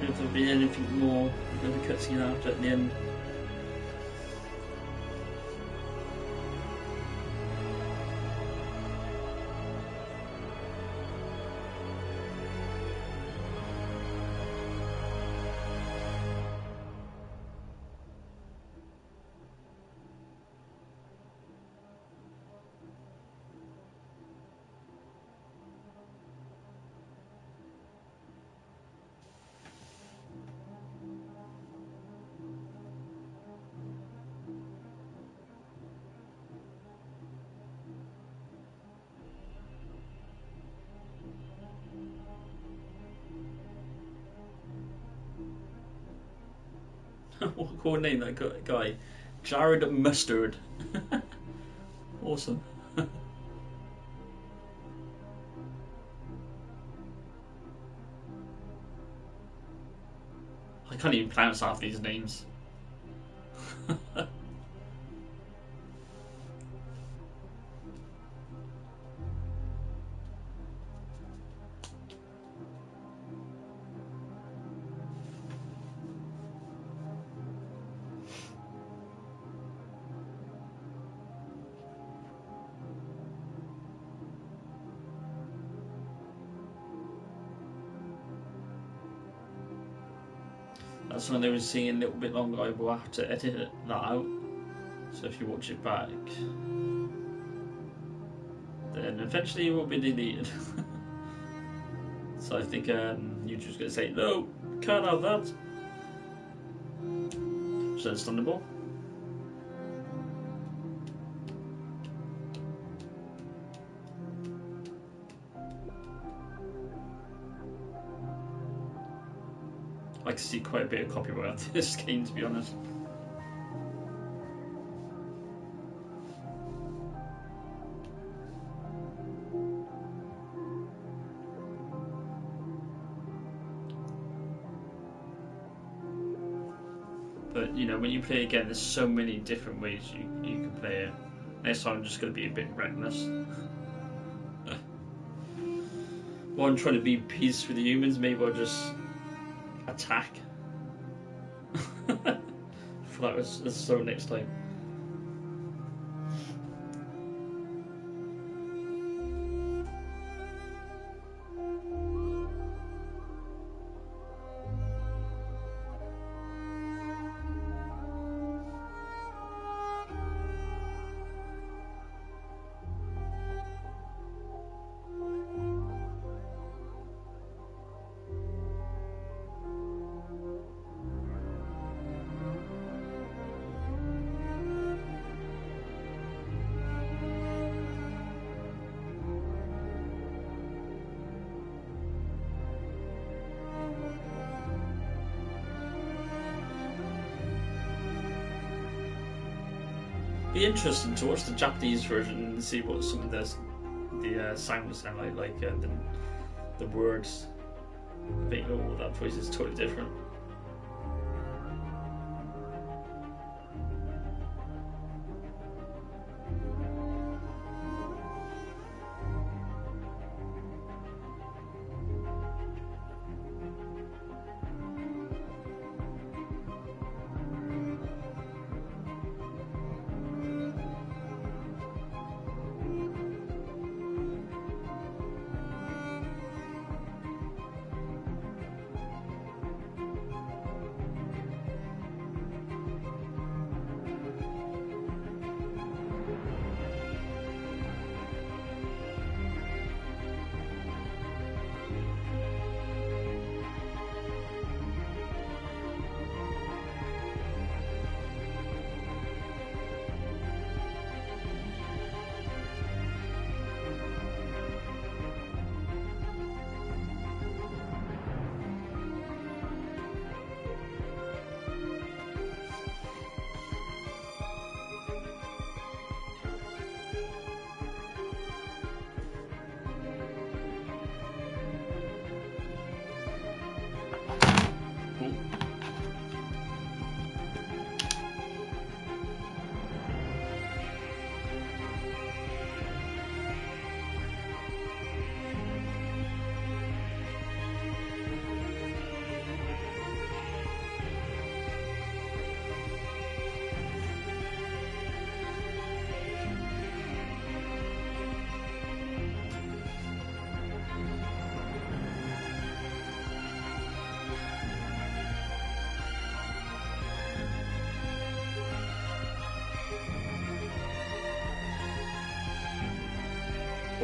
If there'll be anything more in the cutscene after at the end. What a cool name, that guy. Jared Mustard. Awesome. I can't even pronounce half these names. That's when they were singing a little bit longer. I will have to edit that out. So if you watch it back, then eventually it will be deleted. So I think YouTube's going to say, no, can't have that. Which is understandable. I can see quite a bit of copyright on this game, to be honest. But you know, when you play again, there's so many different ways you can play it. Next time I'm just going to be a bit reckless. While I'm trying to be peace with the humans, maybe I'll just attack. For that was so next time. Be interesting to watch the Japanese version and see what some of the sounds sound like the words. I think all that voice is totally different.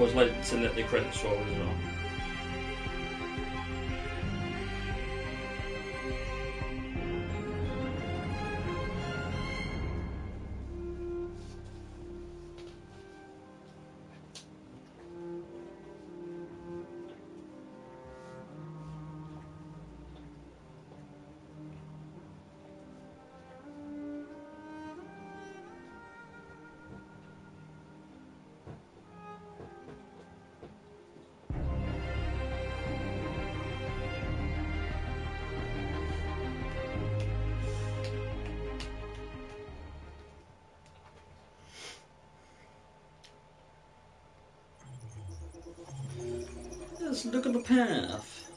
always like to let the credits roll as well. Let's look at the path.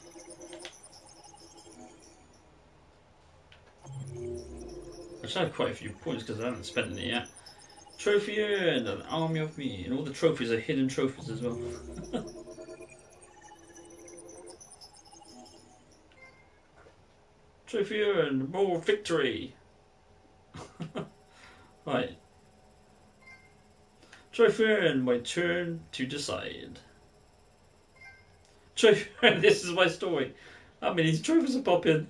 I should have quite a few points because I haven't spent any yet. Trophy earned, an army of me, and all the trophies are hidden trophies as well. Trophy earned, more victory. Right. Trophy earned, my turn to decide. Trophy earned, this is my story. How many trophies are popping?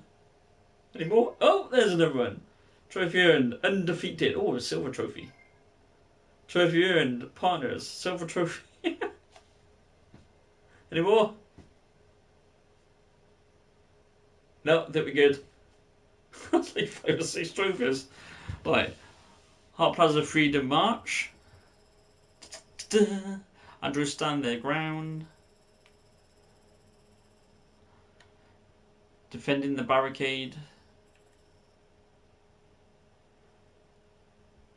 Any more? Oh, there's another one. Trophy earned, undefeated. Oh, a silver trophy. Trophy earned, partners, silver trophy. Any more? No, I think we're good. That's like 5 or 6 trophies. Right. Heart Plaza Freedom March. Andrew stand their ground. Defending the barricade.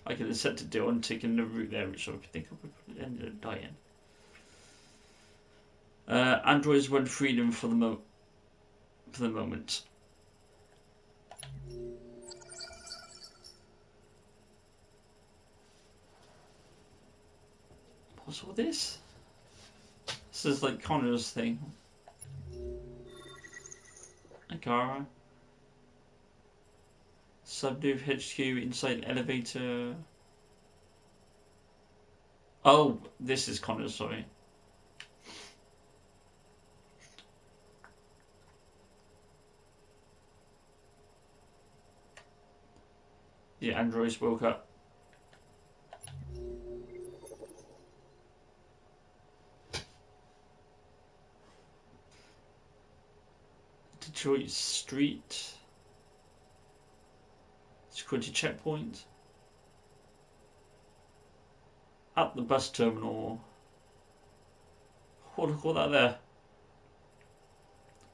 I could have said to do on taking the route there, which I could think of would ended up dying. Androids won freedom for the moment. What's all this? This is like Connor's thing. Akara. Subdove HQ inside elevator. Oh, this is Connor's, sorry. The androids woke up. Detroit Street. Security checkpoint. At the bus terminal. Oh, look at that there.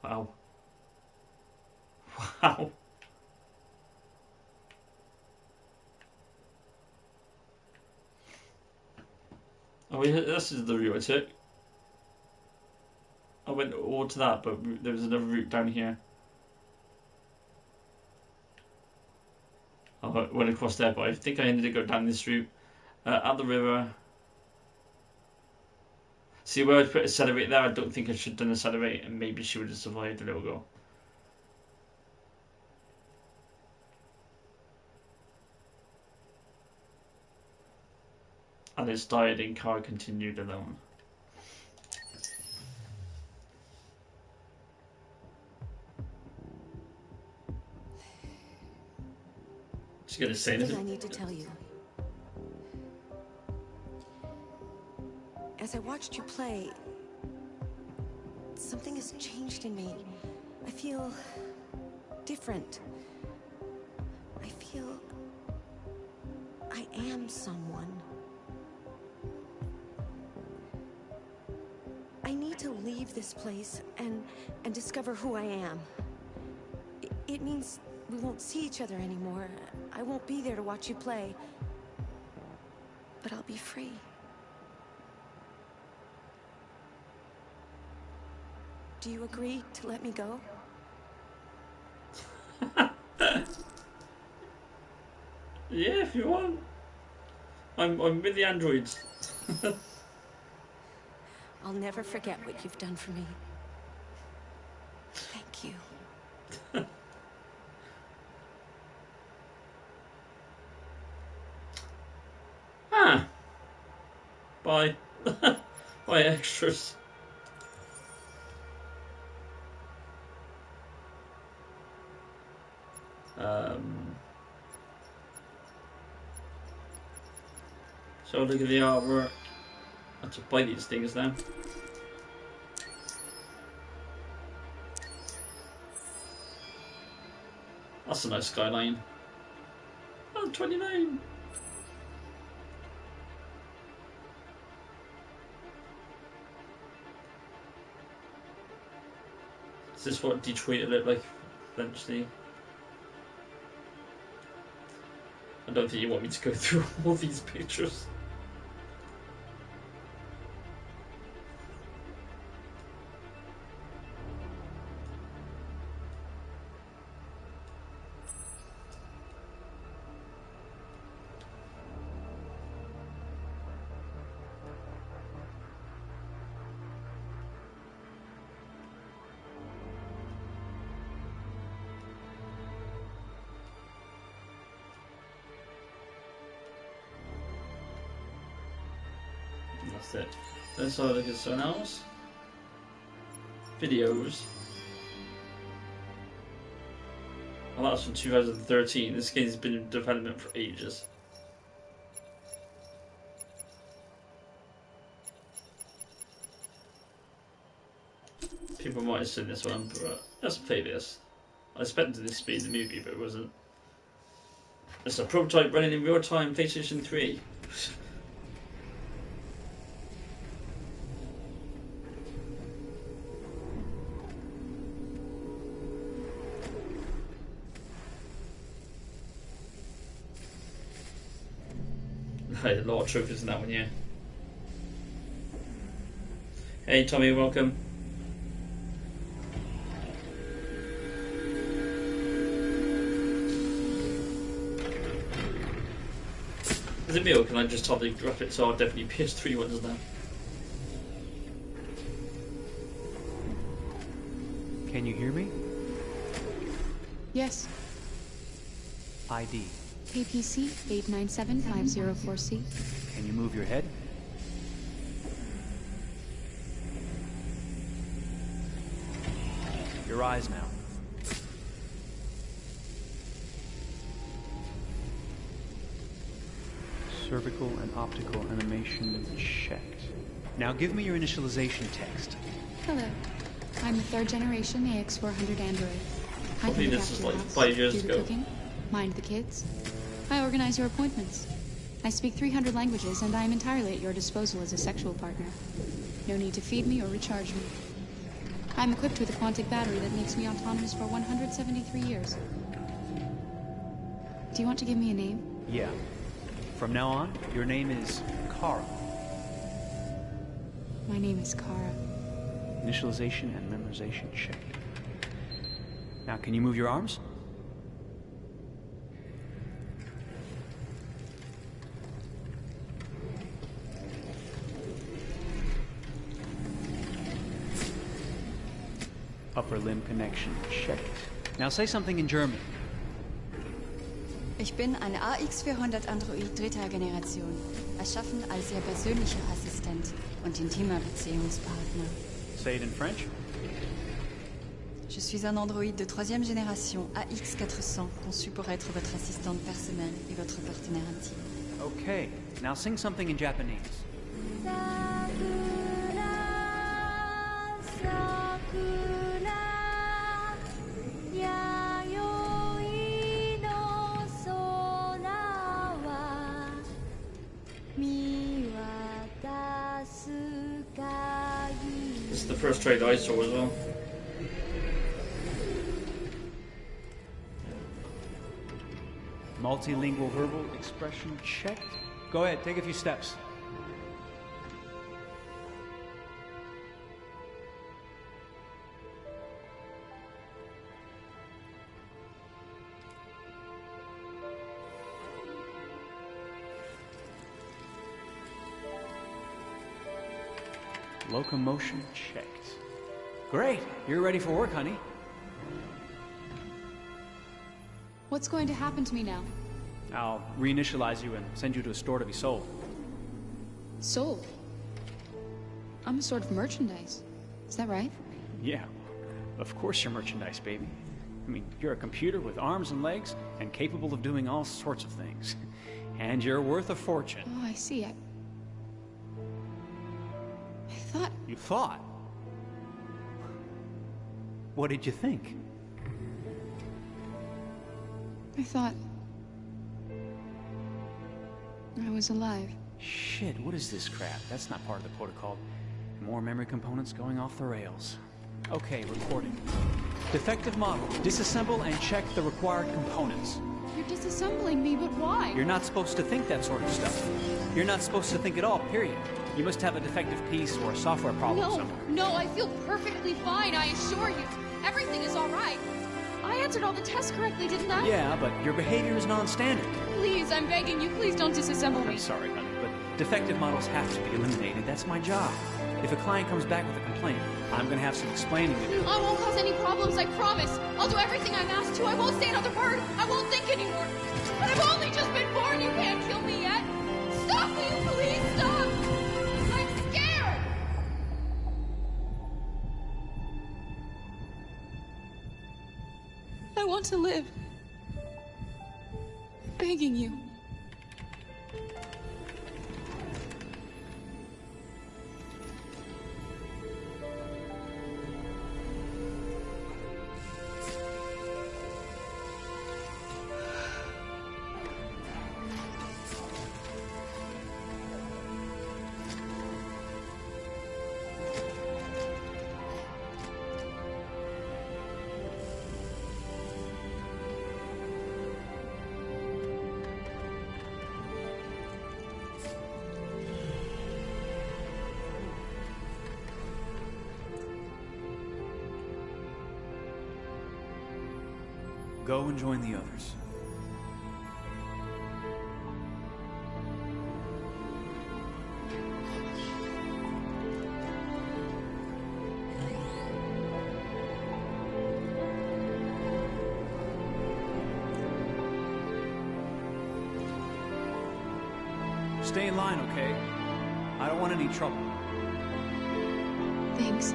Wow. Wow. Oh, yeah, this is the route I took. I went all to that, but there was another route down here. I went across there, but I think I ended up going down this route. At the river. See where I put accelerate there? I don't think I should have done accelerate, and maybe she would have survived a little ago. And it's died and car continued alone. She's gonna say Something anything. I need to tell you. As I watched you play, something has changed in me. I feel different. I feel I am someone. I need to leave this place and discover who I am. It means we won't see each other anymore. I won't be there to watch you play. But I'll be free. Do you agree to let me go? Yeah, if you want. I'm with the androids. I'll never forget what you've done for me. Thank you. Ah. Bye. By extras. So look at the artwork. I have to buy these things now. That's a nice skyline. Oh, 29. Is this what Detroit will look like eventually? I don't think you want me to go through all these pictures. That's it. Let's have a look at something else. Videos. Well, that's from 2013. This game's been in development for ages. People might have seen this one, but let's play this. I expected this to be in the movie, but it wasn't. It's a prototype running in real time, PlayStation 3. A lot of trophies in that one, yeah. Hey Tommy, welcome. Is it me or can I just tell the graphics are definitely PS3 ones now? Can you hear me? Yes. ID. APC 897504C. Can you move your head? Your eyes now. Cervical and optical animation checked. Now give me your initialization text. Hello. I'm a third generation AX400 android. I Probably can this is look like after the 5 house, years do the ago. cooking, mind the kids. I organize your appointments. I speak 300 languages, and I am entirely at your disposal as a sexual partner. No need to feed me or recharge me. I'm equipped with a quantic battery that makes me autonomous for 173 years. Do you want to give me a name? Yeah. From now on, your name is Kara. My name is Kara. Initialization and memorization checked. Now, can you move your arms? Upper limb connection checked. Now say something in German. Ich bin ein AX400 Android dritter Generation, erschaffen als Ihr persönlicher Assistent und intimer Beziehungspartner. Say it in French. Je suis un androïde de troisième génération AX400, conçu pour être votre assistante personnelle et votre partenaire intime. Okay. Now sing something in Japanese. This is the first trade I saw as well. Multilingual verbal expression checked. Go ahead, take a few steps. Locomotion checked. Great, you're ready for work, honey. What's going to happen to me now? I'll reinitialize you and send you to a store to be sold. Sold? I'm a sort of merchandise. Is that right? Yeah, of course you're merchandise, baby. I mean, you're a computer with arms and legs and capable of doing all sorts of things. And you're worth a fortune. Oh, I see. I thought... You thought? What did you think? I thought... I was alive. Shit, what is this crap? That's not part of the protocol. More memory components going off the rails. Okay, recording. Defective model. Disassemble and check the required components. You're disassembling me, but why? You're not supposed to think that sort of stuff. You're not supposed to think at all, period. You must have a defective piece or a software problem somewhere. No, I feel perfectly fine, I assure you. Everything is all right. I answered all the tests correctly, didn't I? Yeah, but your behavior is non-standard. Please, I'm begging you, please don't disassemble me. I'm sorry, honey, but defective models have to be eliminated. That's my job. If a client comes back with a complaint, I'm gonna have some explaining to do. I won't cause any problems, I promise. I'll do everything I'm asked to. I won't say another word. I won't think anymore. But I've only just been born. You can't kill me yet. Stop, will you please stop? I'm scared. I want to live. I'm begging you. Go and join the others. Stay in line, okay? I don't want any trouble. Thanks.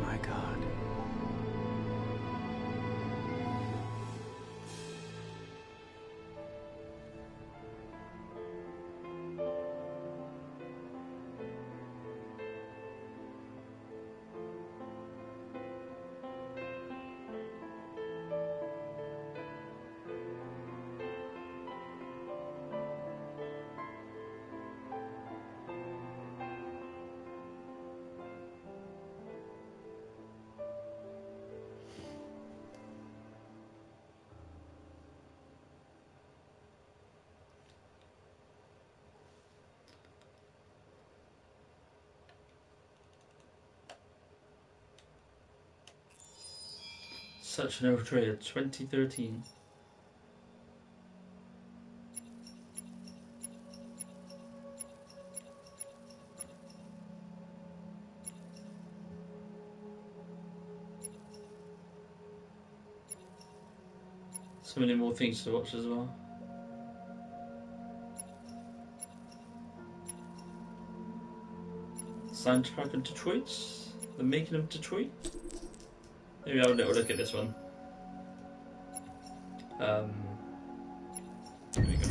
My God. Such an old trailer, 2013. So many more things to watch as well. Soundtrack of Detroit, the making of Detroit. Maybe I'll have a little look at this one. Here we go.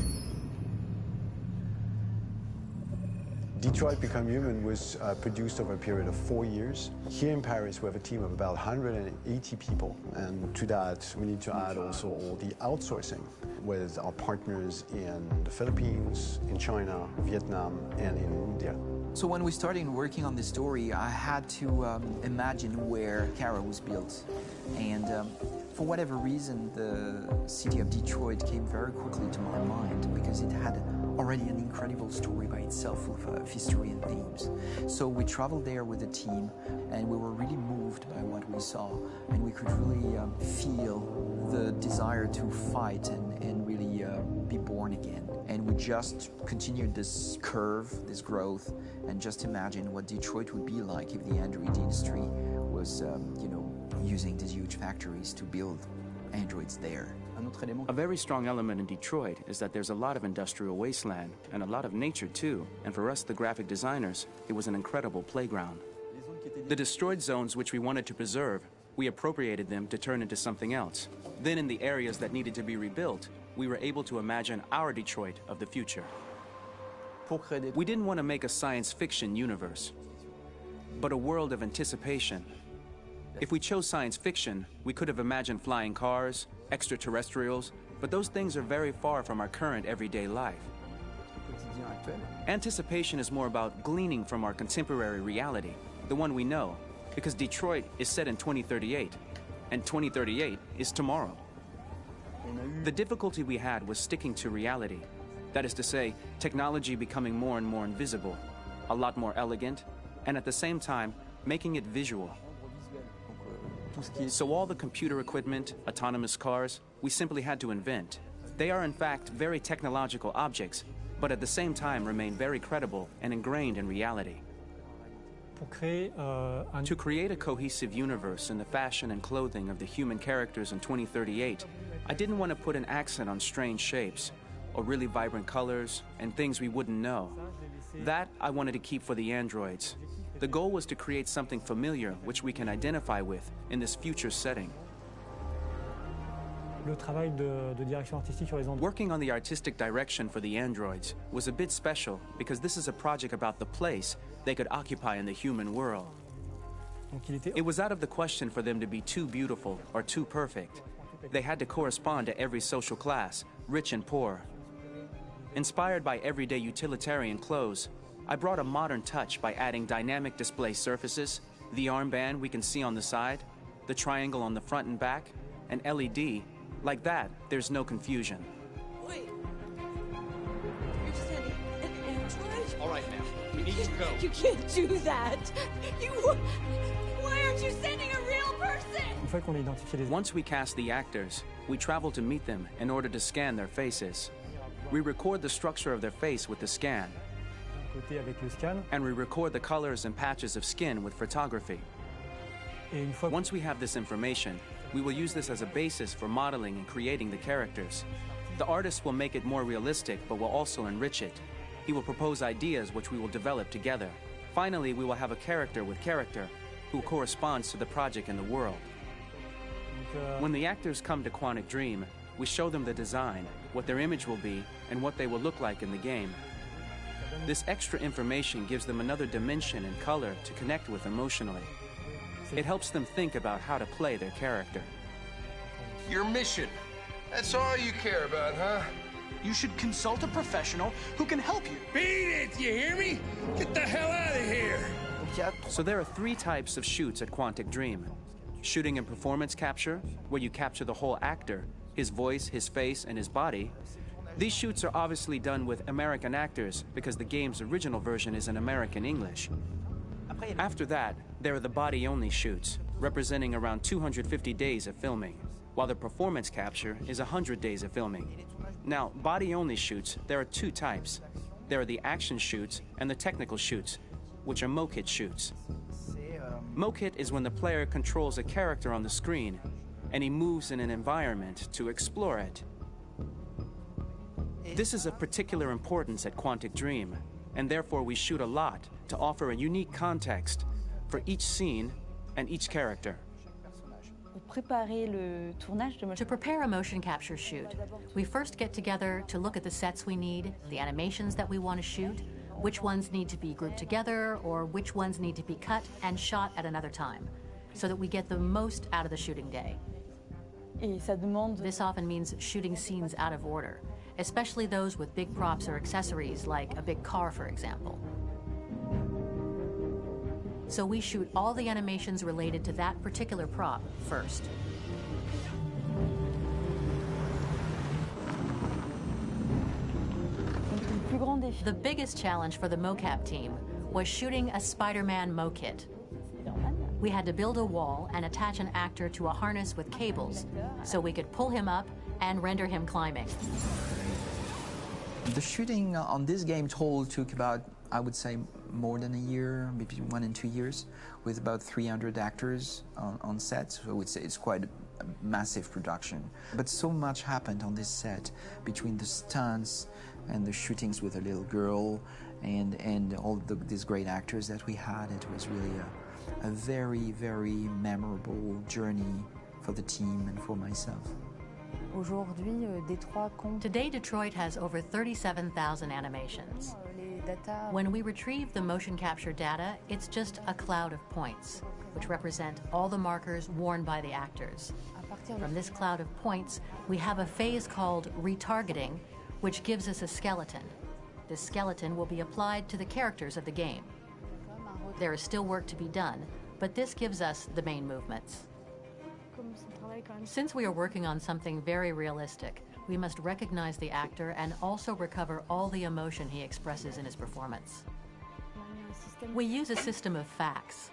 Detroit Become Human was produced over a period of 4 years. Here in Paris, we have a team of about 180 people. And to that, we need to add also all the outsourcing with our partners in the Philippines, in China, Vietnam, and in India. So when we started working on this story, I had to imagine where Kara was built. And for whatever reason, the city of Detroit came very quickly to my mind because it had already an incredible story by itself full of history and themes. So we traveled there with the team and we were really moved by what we saw, and we could really feel the desire to fight and really be born again. And we just continued this curve, this growth, and just imagine what Detroit would be like if the android industry was, using these huge factories to build androids there. A very strong element in Detroit is that there's a lot of industrial wasteland and a lot of nature too, and for us, the graphic designers, it was an incredible playground. The destroyed zones which we wanted to preserve, we appropriated them to turn into something else. Then in the areas that needed to be rebuilt, we were able to imagine our Detroit of the future. We didn't want to make a science fiction universe, but a world of anticipation. If we chose science fiction, we could have imagined flying cars, extraterrestrials, but those things are very far from our current everyday life. Anticipation is more about gleaning from our contemporary reality, the one we know, because Detroit is set in 2038, and 2038 is tomorrow. The difficulty we had was sticking to reality. That is to say, technology becoming more and more invisible, a lot more elegant, and at the same time, making it visual. So all the computer equipment, autonomous cars, we simply had to invent. They are in fact very technological objects, but at the same time remain very credible and ingrained in reality. To create a cohesive universe in the fashion and clothing of the human characters in 2038, I didn't want to put an accent on strange shapes, or really vibrant colors, and things we wouldn't know. That I wanted to keep for the androids. The goal was to create something familiar which we can identify with in this future setting. Working on the artistic direction for the androids was a bit special because this is a project about the place they could occupy in the human world. It was out of the question for them to be too beautiful or too perfect. They had to correspond to every social class, rich and poor. Inspired by everyday utilitarian clothes, I brought a modern touch by adding dynamic display surfaces, the armband we can see on the side, the triangle on the front and back, an LED. Like that, there's no confusion. Wait. You're sending an android? All right, ma'am. We need to go. You can't do that. Why aren't you sending a real person? Once we cast the actors, we travel to meet them in order to scan their faces. We record the structure of their face with the scan. And we record the colors and patches of skin with photography. Once we have this information, we will use this as a basis for modeling and creating the characters. The artist will make it more realistic, but will also enrich it. He will propose ideas which we will develop together. Finally, we will have a character with character who corresponds to the project and the world. When the actors come to Quantic Dream, we show them the design, what their image will be, and what they will look like in the game. This extra information gives them another dimension and color to connect with emotionally. It helps them think about how to play their character. Your mission. That's all you care about, huh? You should consult a professional who can help you. Beat it, you hear me? Get the hell out of here! So there are 3 types of shoots at Quantic Dream. Shooting and performance capture, where you capture the whole actor, his voice, his face, and his body. These shoots are obviously done with American actors because the game's original version is in American English. After that, there are the body-only shoots, representing around 250 days of filming, while the performance capture is 100 days of filming. Now, body-only shoots, there are 2 types. There are the action shoots and the technical shoots, which are mokit shoots. Mokit is when the player controls a character on the screen, and he moves in an environment to explore it. This is of particular importance at Quantic Dream, and therefore we shoot a lot to offer a unique context for each scene and each character. To prepare a motion capture shoot, we first get together to look at the sets we need, the animations that we want to shoot, which ones need to be grouped together, or which ones need to be cut and shot at another time, so that we get the most out of the shooting day. This often means shooting scenes out of order, especially those with big props or accessories, like a big car, for example. So we shoot all the animations related to that particular prop first. The biggest challenge for the mocap team was shooting a Spider-Man mokit. We had to build a wall and attach an actor to a harness with cables so we could pull him up and render him climbing. The shooting on this game total took about, I would say, more than a year, maybe 1 and 2 years, with about 300 actors on set. So it's quite a massive production. But so much happened on this set between the stunts and the shootings with a little girl and all these great actors that we had. It was really a very, very memorable journey for the team and for myself. Today, Detroit has over 37,000 animations. When we retrieve the motion capture data, it's just a cloud of points, which represent all the markers worn by the actors. From this cloud of points, we have a phase called retargeting, which gives us a skeleton. This skeleton will be applied to the characters of the game. There is still work to be done, but this gives us the main movements. Since we are working on something very realistic, we must recognize the actor and also recover all the emotion he expresses in his performance. We use a system of facts,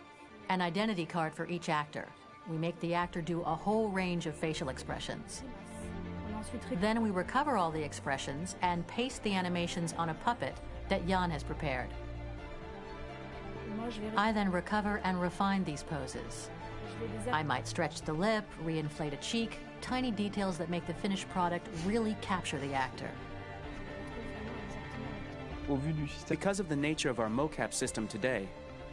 an identity card for each actor. We make the actor do a whole range of facial expressions. Then we recover all the expressions and paste the animations on a puppet that Jan has prepared. I then recover and refine these poses. I might stretch the lip, reinflate a cheek, tiny details that make the finished product really capture the actor. Because of the nature of our mocap system today,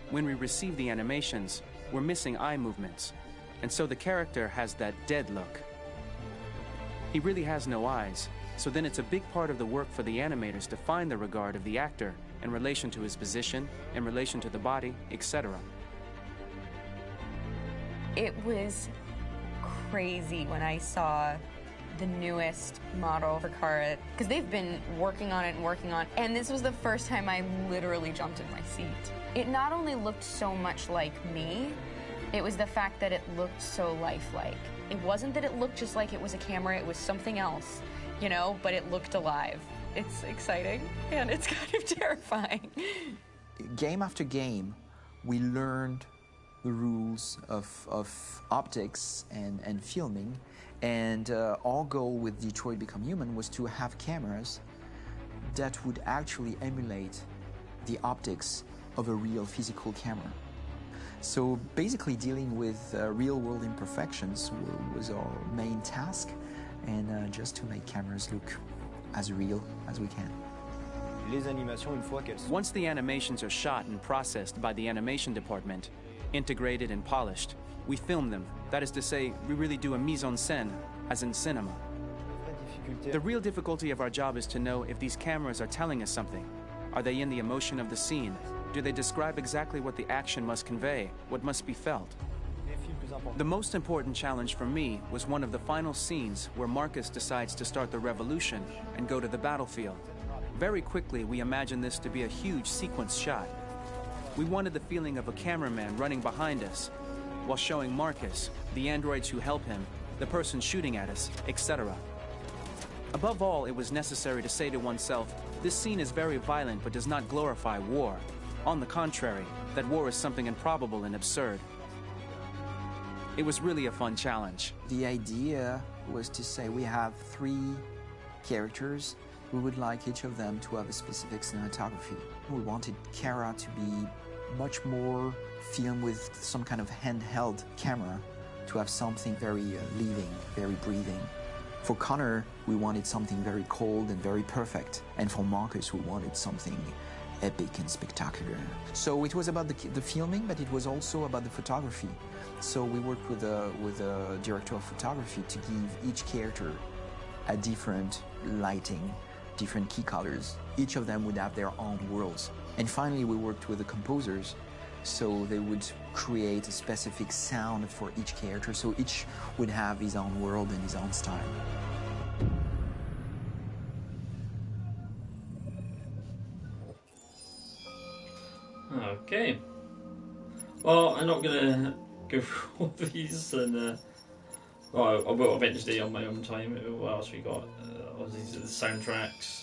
when we receive the animations, we're missing eye movements, and so the character has that dead look. He really has no eyes, so then it's a big part of the work for the animators to find the regard of the actor in relation to his position, in relation to the body, etc. It was crazy when I saw the newest model for Kara, because they've been working on it, and this was the first time I literally jumped in my seat. It not only looked so much like me, it was the fact that it looked so lifelike. It wasn't that it looked just like it was a camera, it was something else, you know, but it looked alive. It's exciting, and it's kind of terrifying. Game after game, we learned the rules of optics and filming, and our goal with Detroit Become Human was to have cameras that would actually emulate the optics of a real physical camera. So basically dealing with real-world imperfections was our main task, and just to make cameras look as real as we can. Once the animations are shot and processed by the animation department, integrated and polished, we film them. That is to say, we really do a mise en scène, as in cinema. The real difficulty of our job is to know if these cameras are telling us something. Are they in the emotion of the scene? Do they describe exactly what the action must convey, what must be felt? The most important challenge for me was one of the final scenes where Marcus decides to start the revolution and go to the battlefield. Very quickly, we imagined this to be a huge sequence shot. We wanted the feeling of a cameraman running behind us, while showing Marcus, the androids who help him, the person shooting at us, etc. Above all, it was necessary to say to oneself, this scene is very violent but does not glorify war. On the contrary, that war is something improbable and absurd. It was really a fun challenge. The idea was to say we have 3 characters. We would like each of them to have a specific cinematography. We wanted Kara to be much more filmed with some kind of handheld camera, to have something very living, very breathing. For Connor, we wanted something very cold and very perfect. And for Marcus, we wanted something epic and spectacular. So it was about the filming, but it was also about the photography. So we worked with a director of photography to give each character a different lighting, different key colors. Each of them would have their own worlds. And finally, we worked with the composers, so they would create a specific sound for each character, so each would have his own world and his own style. Okay. Well, I'm not gonna go through all these, and well, I will eventually on my own time. What else we got? These are the soundtracks.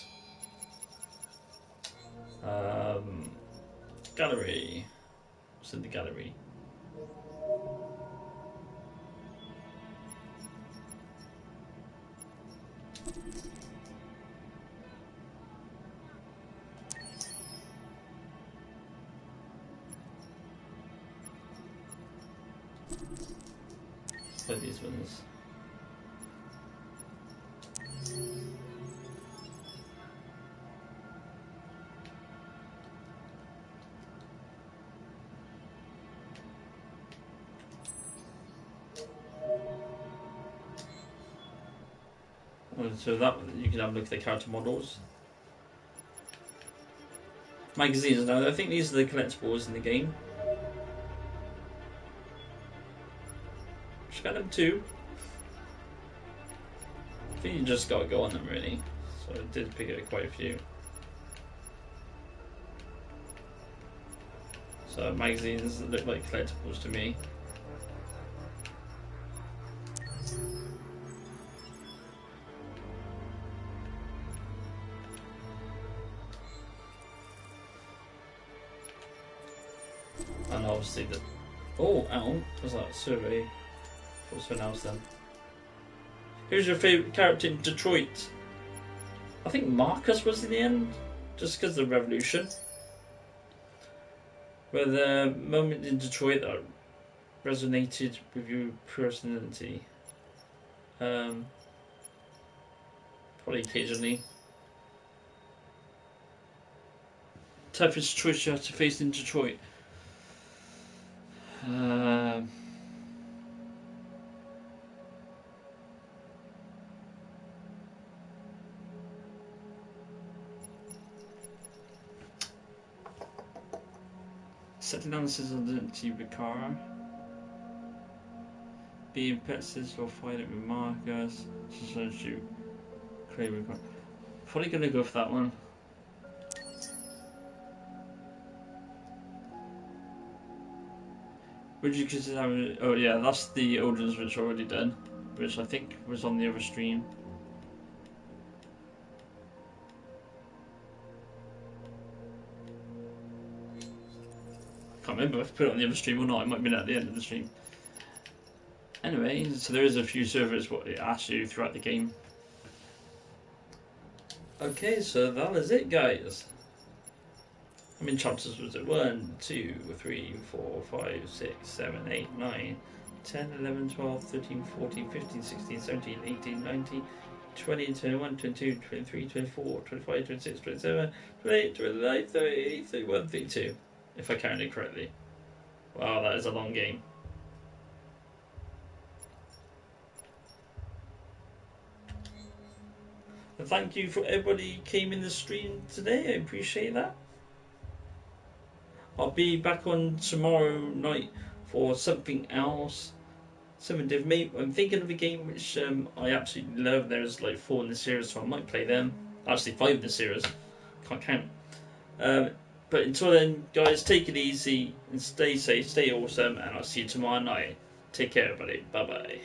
Gallery. What's in the gallery? Play these ones. So that you can have a look at the character models. Magazines now, I think these are the collectibles in the game. Just got them too. I think you just gotta go on them really. So I did pick up quite a few. So magazines look like collectibles to me. And obviously the... Oh, ow. What's that? Survey. What's for now then? Who's your favourite character in Detroit? I think Marcus was in the end. Just because of the revolution. Where the moment in Detroit that resonated with your personality. Probably occasionally. Toughest choice you have to face in Detroit. Setting down the identity with Kara. Being Petsis or fighting with Marcus. Just you. Probably gonna go for that one. Would you consider? Oh yeah, that's the Odin's which I already done, which I think was on the other stream. Can't remember if I put it on the other stream or not. It might have been at the end of the stream. Anyway, so there is a few servers what it asks you throughout the game. Okay, so that is it, guys. How many chapters was it? 1, 2, 3, 4, 5, 6, 7, 8, 9, 10, 11, 12, 13, 14, 15, 16, 17, 18, 19, 20, 21, 22, 23, 24, 25, 26, 27, 28, 29, 30, 31, 32. If I counted it correctly. Wow, that is a long game. And thank you for everybody who came in the stream today. I appreciate that. I'll be back on tomorrow night for something else. Something different. I'm thinking of a game which I absolutely love. There's like 4 in the series, so I might play them. Actually 5 in the series. Can't count. But until then, guys, take it easy and stay safe, stay awesome, and I'll see you tomorrow night. Take care, everybody. Bye-bye.